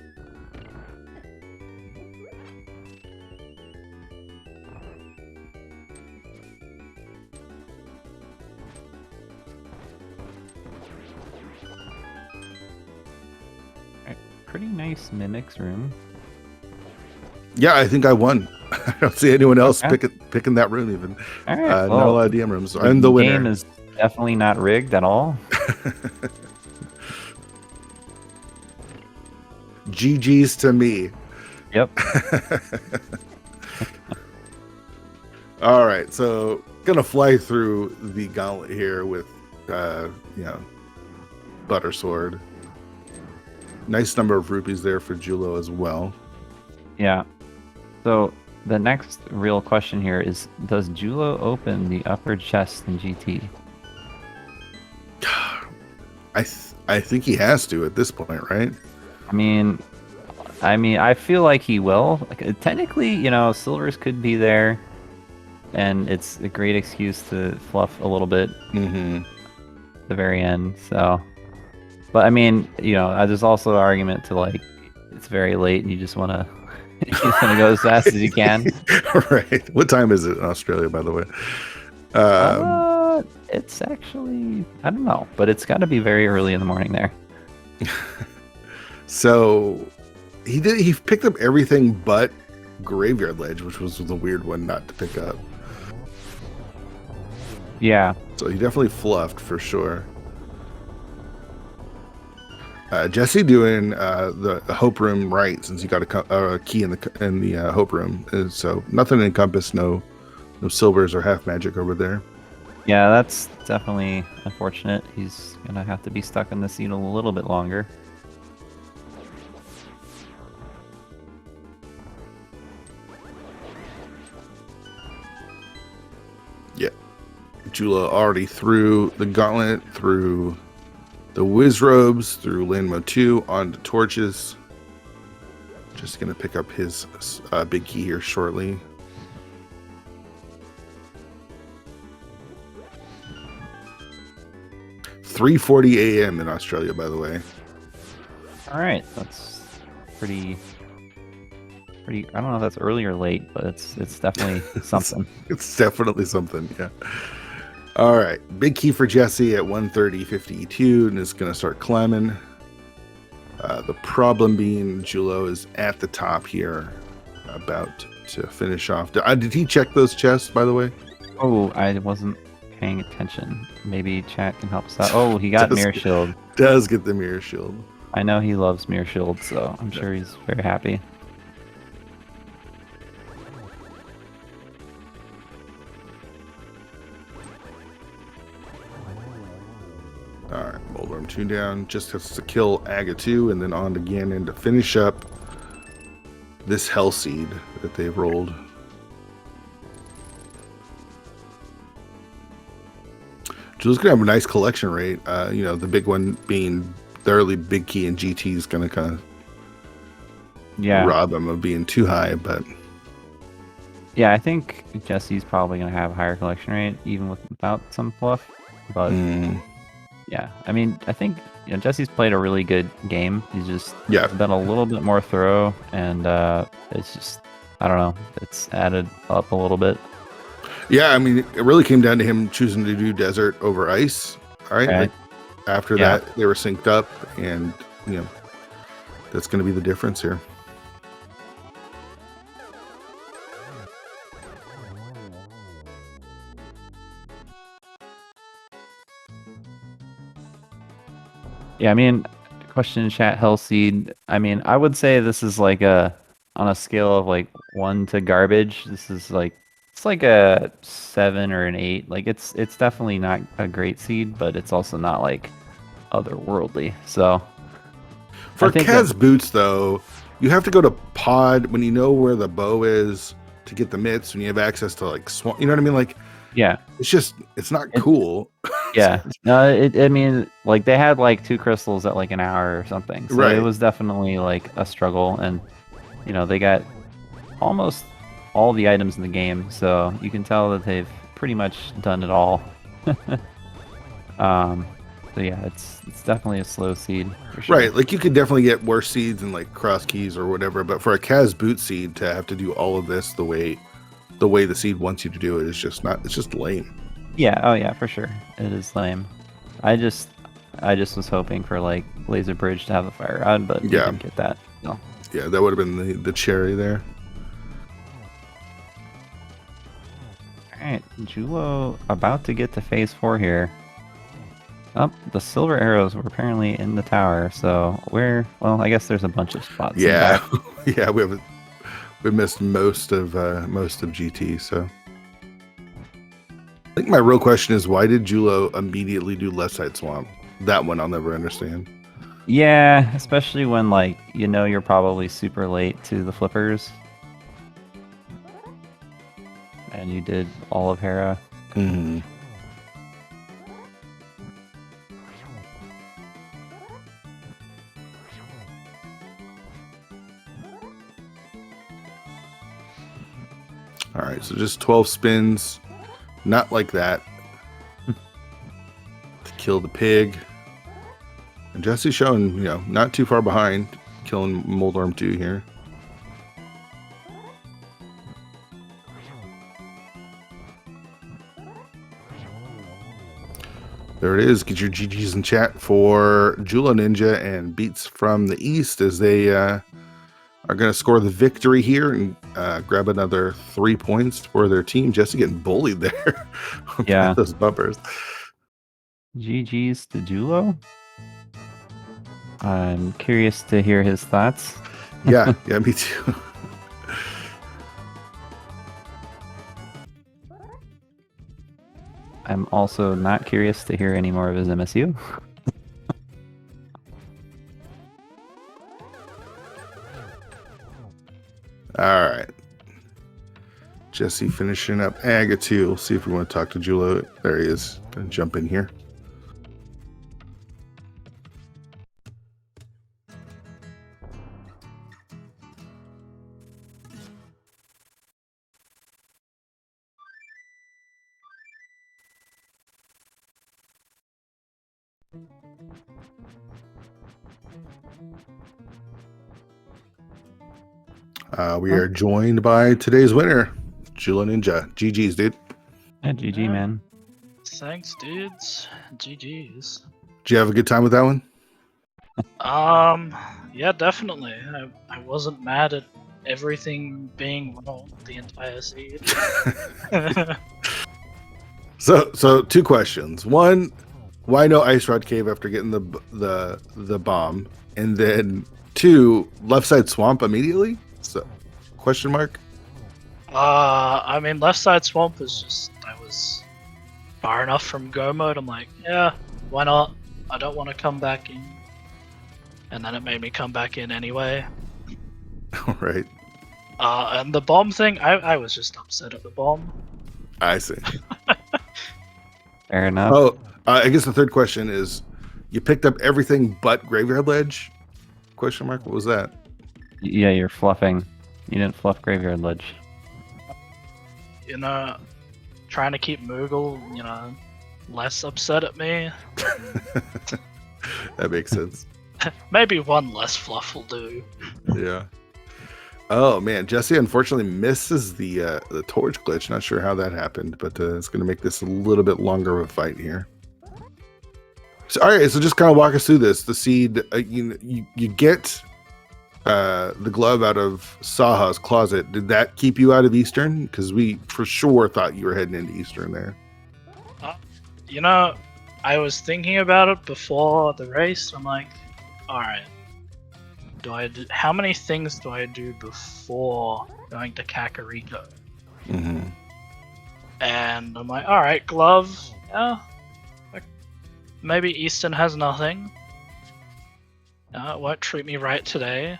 Pretty nice Mimics room. Yeah, I think I won. I don't see anyone else picking that room even. All right, not a lot of DM rooms. I'm the winner. The game is definitely not rigged at all. GG's to me. Yep. All right, so gonna fly through the gauntlet here with, Butter Sword. Nice number of rupees there for Julo as well. Yeah. So the next real question here is, does Julo open the upper chest in GT? I think he has to at this point, right? I mean, I mean, I feel like he will. Like, technically, you know, silvers could be there, and it's a great excuse to fluff a little bit Mm-hmm. at the very end. So, but I mean, you know, there's also an argument to like, it's very late and you just want to, you just want to go as fast as you can. Right. What time is it in Australia, by the way? Um, It's actually, I don't know, but it's got to be very early in the morning there. so he picked up everything but Graveyard Ledge, which was the weird one not to pick up. Yeah. So he definitely fluffed for sure. Jesse doing the Hope Room right, since he got a key in the Hope Room. So nothing in Compass, no silvers or half magic over there. Yeah, that's definitely unfortunate. He's gonna have to be stuck in the seat a little bit longer. Yeah. Jula already threw the gauntlet, through the whiz robes, through Landmo 2 onto torches. Just gonna pick up his big key here shortly. "3:40 a.m. in Australia, by the way. All right, that's pretty. I don't know if that's early or late, but it's definitely something. It's definitely something, yeah. All right, big key for Jesse at 1:30:52, and it's gonna start climbing. The problem being Julo is at the top here, about to finish off. Did he check those chests, by the way? Oh, I wasn't paying attention. Maybe chat can help us out. Oh, he got Mirror Shield. Does get the mirror shield. I know he loves Mirror Shield, so I'm sure he's very happy. All right, Boulder 2 down. Just has to kill Aga 2 and then on again and to finish up this Hell Seed that they've rolled. Jul's gonna have a nice collection rate. You know, the big one being the early big key, and GT is gonna kind of rob him of being too high. But yeah, I think Jesse's probably gonna have a higher collection rate even without some fluff. But yeah, I mean, I think, you know, Jesse's played a really good game. He's just been a little bit more thorough, and it's just, I don't know, it's added up a little bit. Yeah, I mean, it really came down to him choosing to do desert over ice. All right. Okay. Like, after that, they were synced up, and you know, that's going to be the difference here. Yeah, I mean, question in chat, Hellseed. I mean, I would say this is like on a scale of like 1 to garbage. This is like, it's like a 7 or an 8. Like it's definitely not a great seed, but it's also not like otherworldly. So for Kaz boots, though, you have to go to pod when you know where the bow is to get the mitts. When you have access to like swamp, you know what I mean? Like, yeah, it's not cool. Yeah, no, I mean, like they had like 2 crystals at like an hour or something. So it was definitely like a struggle, and you know they got almost all the items in the game, so you can tell that they've pretty much done it all. So yeah, it's definitely a slow seed for sure. Right, like you could definitely get worse seeds and like cross keys or whatever, but for a Kaz boot seed to have to do all of this the way the seed wants you to do it is just not. It's just lame. Yeah. Oh yeah, for sure. It is lame. I just was hoping for like Laser Bridge to have a fire rod, but you didn't get that. No. Yeah, that would have been the cherry there. Alright, Julo about to get to phase 4 here. Oh, the silver arrows were apparently in the tower, so well, I guess there's a bunch of spots. Yeah. Yeah, we missed most of GT, so I think my real question is, why did Julo immediately do left side swamp? That one I'll never understand. Yeah, especially when like you know you're probably super late to the flippers. And you did all of Hera. Mm-hmm. All right, so just 12 spins. Not like that. To kill the pig. And Jesse's showing, not too far behind. Killing Moldorm 2 here. There it is. Get your GGs in chat for Jula Ninja and Beats from the East as they are going to score the victory here and grab another 3 points for their team. Jesse getting bullied there. Yeah. Those bumpers. GG's to Julo. I'm curious to hear his thoughts. Yeah, me too. I'm also not curious to hear any more of his MSU. All right. Jesse finishing up Aga 2. We'll see if we want to talk to Julo. There he is. Gonna jump in here. We are joined by today's winner, Jula Ninja. GG's, dude. Yeah, GG, man. Thanks, dudes. GG's. Did you have a good time with that one? Yeah, definitely. I wasn't mad at everything being wrong the entire seed. So 2 questions. One, why no Ice Rod Cave after getting the bomb? And then 2, left side swamp immediately? So question mark? I mean, left side swamp was just, I was far enough from go mode. I'm like, yeah, why not? I don't want to come back in. And then it made me come back in anyway. All right. And the bomb thing, I was just upset at the bomb. I see. Fair enough. Oh, I guess the third question is, you picked up everything but Graveyard Ledge? Question mark? What was that? Yeah, you're fluffing. You didn't fluff Graveyard Ledge. Trying to keep Moogle, less upset at me. That makes sense. Maybe one less fluff will do. Yeah. Oh man, Jesse unfortunately misses the torch glitch. Not sure how that happened, but it's going to make this a little bit longer of a fight here. So, all right, so just kind of walk us through this. The seed, you get the glove out of Saha's closet. Did that keep you out of Eastern? Because we for sure thought you were heading into Eastern there. I was thinking about it before the race. I'm like, all right, how many things do I do before going to Kakariko? Mm-hmm. And I'm like, all right, glove, yeah. Maybe Eastern has nothing. It won't treat me right today.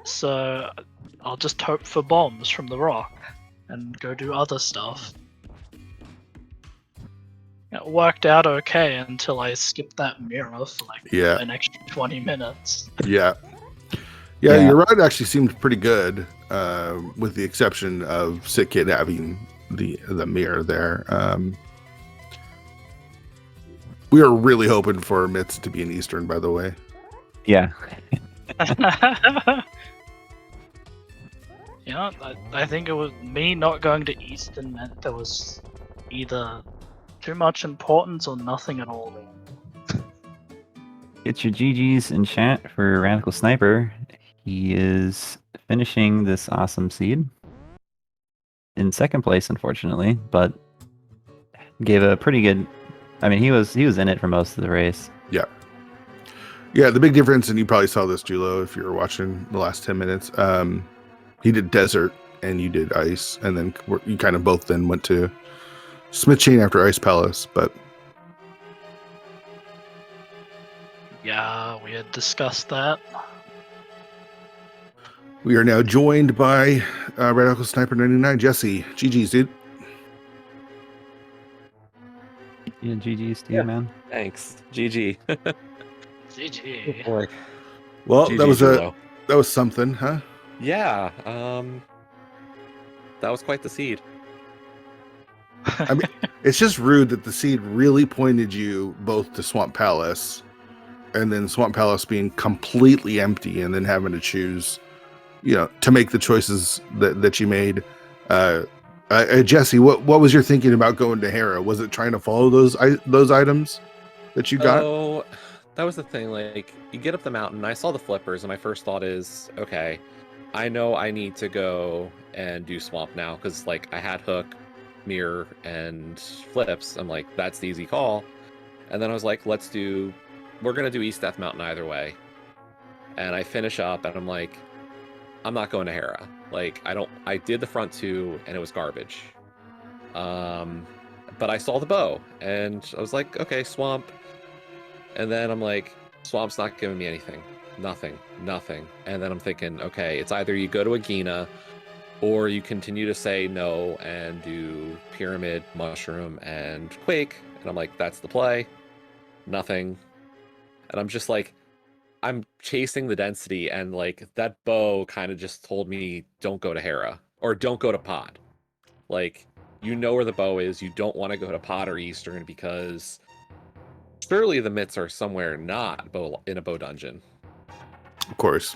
So I'll just hope for bombs from the rock and go do other stuff. It worked out okay until I skipped that mirror for an extra 20 minutes. Yeah, your ride actually seemed pretty good, with the exception of Sick Kid having the mirror there. We are really hoping for Mitz to be in Eastern, by the way. Yeah. I think it was me not going to Eastern meant there was either too much importance or nothing at all. Get your GGs in chat for Radical Sniper. He is finishing this awesome seed in second place, unfortunately, but gave a pretty good. I mean, he was in it for most of the race. Yeah. The big difference, and you probably saw this, Julo, if you were watching the last 10 minutes. He did desert, and you did ice, and then you kind of both then went to Smith Chain after Ice Palace, but yeah, we had discussed that. We are now joined by Radical Sniper 99. Jesse, GG's, dude. Yeah, GG's to you, man. Thanks. GG. GG. Boy. Well, GG, that was Julo. that was something, huh? Yeah. was quite the seed. I mean, it's just rude that the seed really pointed you both to Swamp Palace, and then Swamp Palace being completely empty, and then having to choose, to make the choices that you made. Jesse, what was your thinking about going to Hera? Was it trying to follow those items that you got? Oh, that was the thing. Like, you get up the mountain. I saw the flippers, and my first thought is, okay, I know I need to go and do Swamp now because, like, I had Hook, Mirror, and Flips. I'm like, that's the easy call. And then I was like, we're gonna do East Death Mountain either way. And I finish up, and I'm like, I'm not going to Hera. Like, I did the front two, and it was garbage. But I saw the bow, and I was like, okay, Swamp. And then I'm like, Swamp's not giving me anything. Nothing. And then I'm thinking, okay, it's either you go to Agina, or you continue to say no and do Pyramid, Mushroom, and Quake. And I'm like, that's the play. Nothing. And I'm just like, I'm chasing the density, and like that bow kind of just told me, don't go to Hera, or don't go to Pod. Like, you know where the bow is. You don't want to go to Pod or Eastern because surely the mitts are somewhere not in a bow dungeon. Of course.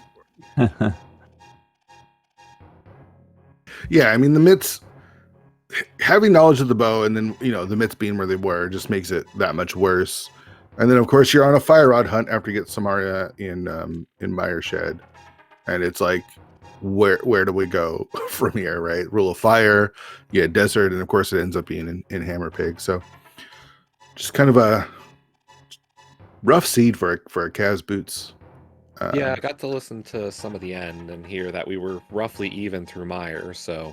Yeah, I mean, the mitts, having knowledge of the bow, and then the mitts being where they were, just makes it that much worse. And then, of course, you're on a fire rod hunt after you get Samaria in Mire Shed, and it's like, where do we go from here, right? Rule of Fire, desert, and of course, it ends up being in Hammer Pig. So, just kind of a rough seed for a Kaz Boots. Yeah, I got to listen to some of the end and hear that we were roughly even through Mire, so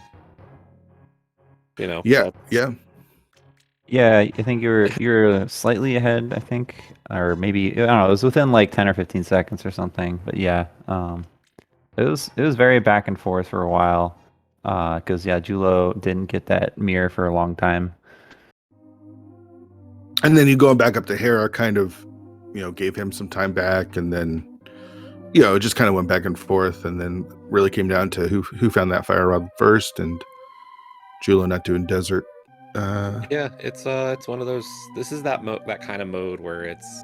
Yeah. Yeah, I think you're slightly ahead, I think, or maybe I don't know. It was within like 10 or 15 seconds or something. But yeah, it was very back and forth for a while, because Julo didn't get that mirror for a long time. And then you going back up to Hera kind of, gave him some time back, and then it just kind of went back and forth, and then really came down to who found that fire rod first, and Julo not doing desert. Yeah, it's one of those. This is that kind of mode where it's,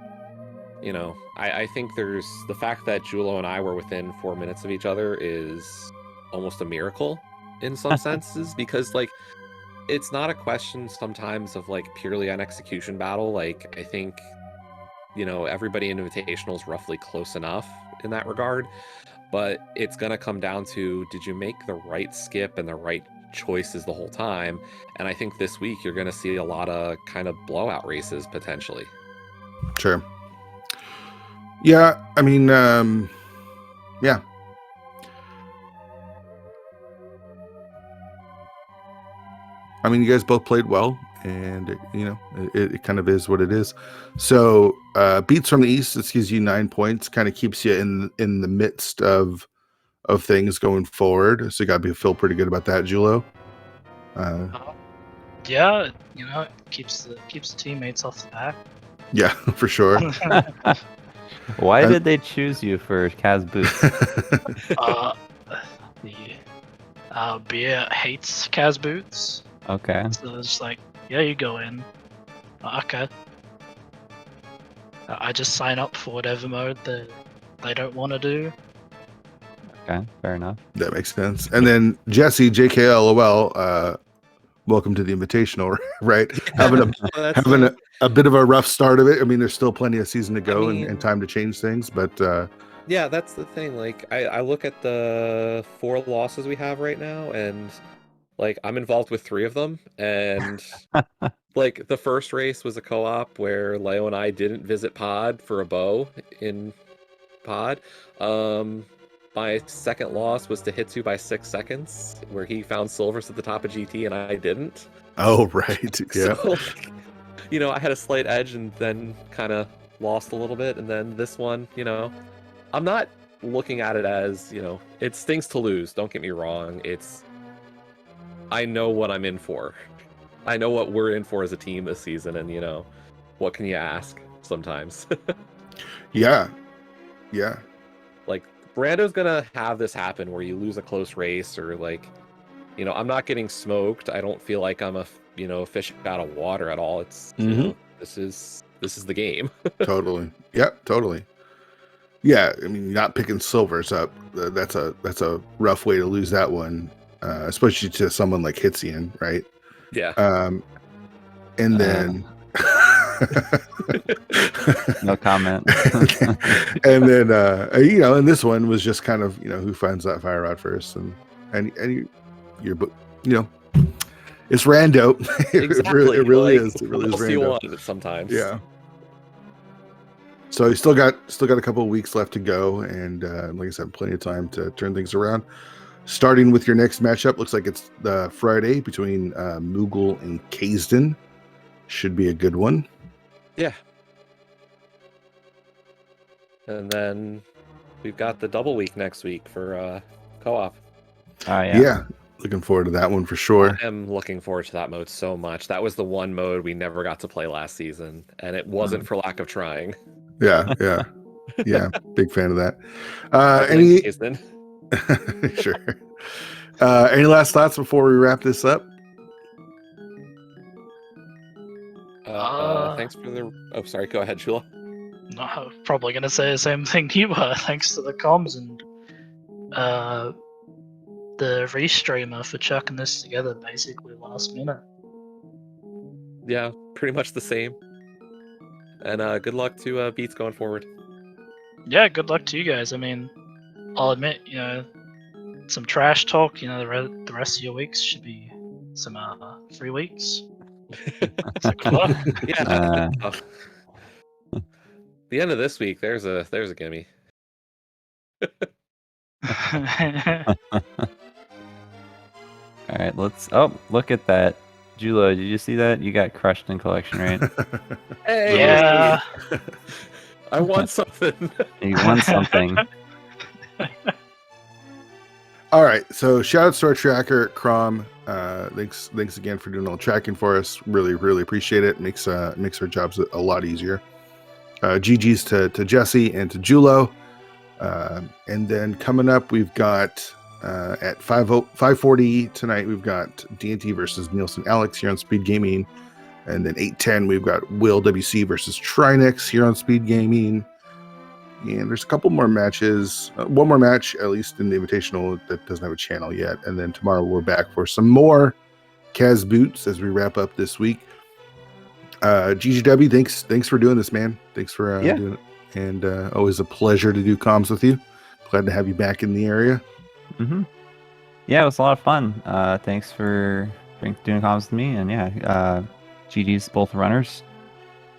I think there's the fact that Julo and I were within 4 minutes of each other is almost a miracle in some senses, because like it's not a question sometimes of like purely an execution battle. Like, I think everybody in Invitational is roughly close enough in that regard, but it's gonna come down to, did you make the right skip and the right choices the whole time? And I think this week you're going to see a lot of kind of blowout races potentially. Sure. Yeah, I mean, yeah. I mean, you guys both played well, and it kind of is what it is. So beats from the East, this gives you 9 points, kind of keeps you in the midst of things going forward. So you got to feel pretty good about that, Julo. Yeah, it keeps the teammates off the back. Yeah, for sure. Why did they choose you for Kaz Boots? Beer hates Kaz Boots. Okay. So it's like, yeah, you go in. Okay. I just sign up for whatever mode they don't want to do. Okay, fair enough. That makes sense. And then Jesse, JKLOL, welcome to the Invitational, right? Having a bit of a rough start of it. I mean, there's still plenty of season to go and time to change things, but yeah, that's the thing. Like, I look at the 4 losses we have right now, and like I'm involved with 3 of them, and like the first race was a co-op where Leo and I didn't visit Pod for a bow in Pod. My second loss was to Hitsu by 6 seconds, where he found silvers at the top of GT and I didn't. Oh, right. Yeah. So, I had a slight edge and then kind of lost a little bit. And then this one, I'm not looking at it as, it's things to lose. Don't get me wrong. I know what I'm in for. I know what we're in for as a team this season. And, what can you ask sometimes? Yeah. Like, Brando's gonna have this happen where you lose a close race, or like I'm not getting smoked. I don't feel like I'm a fish out of water at all. It's this is the game. Totally. Yep. Totally. Yeah. I mean, not picking silvers up. That's a rough way to lose that one, especially to someone like Hitzian, right? Yeah. And then. No comment. And then and this one was just kind of who finds that fire rod first, and it's rando. Exactly. It really like, is. It really what is else do you rando. want sometimes? Yeah. So you still got a couple of weeks left to go, and like I said, plenty of time to turn things around. Starting with your next matchup, looks like it's the Friday between Moogle and Kaysden. Should be a good one. Yeah. And then we've got the double week next week for co-op. Oh yeah. Yeah, looking forward to that one for sure. I am looking forward to that mode so much. That was the one mode we never got to play last season, and it wasn't for lack of trying. Yeah. Big fan of that. Sure. Any last thoughts before we wrap this up? Thanks for the. Oh, sorry. Go ahead, Shula. No, I was probably going to say the same thing you were. Thanks to the comms and the restreamer for chucking this together basically last minute. Yeah, pretty much the same. And good luck to Beats going forward. Yeah, good luck to you guys. I mean, I'll admit, some trash talk. The rest of your weeks should be some 3 weeks. So good luck. Yeah. The end of this week, there's a gimme. All right, let's. Oh, look at that, Julo. Did you see that? You got crushed in collection, right? Hey, Yeah. I won something. You won something. All right, so shout outs to our tracker, Crom. Thanks again for doing all the tracking for us. Really, really appreciate it. Makes our jobs a lot easier. GG's to Jesse and to Julo. And then coming up, we've got at 5:40 tonight, we've got D&T versus Nielsen Alex here on Speed Gaming. And then 8:10, we've got Will WC versus Trinex here on Speed Gaming. And there's a couple more matches, one more match at least in the Invitational that doesn't have a channel yet. And then tomorrow we're back for some more Kaz Boots as we wrap up this week. GGW, thanks for doing this, man. Thanks for doing it. And always a pleasure to do comms with you. Glad to have you back in the area. Mm-hmm. Yeah, it was a lot of fun. Thanks for doing comms with me. And yeah, GG's both runners.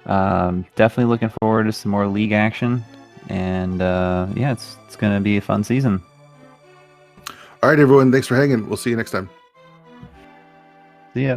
Definitely looking forward to some more league action. And yeah, it's going to be a fun season. All right, everyone. Thanks for hanging. We'll see you next time. See ya.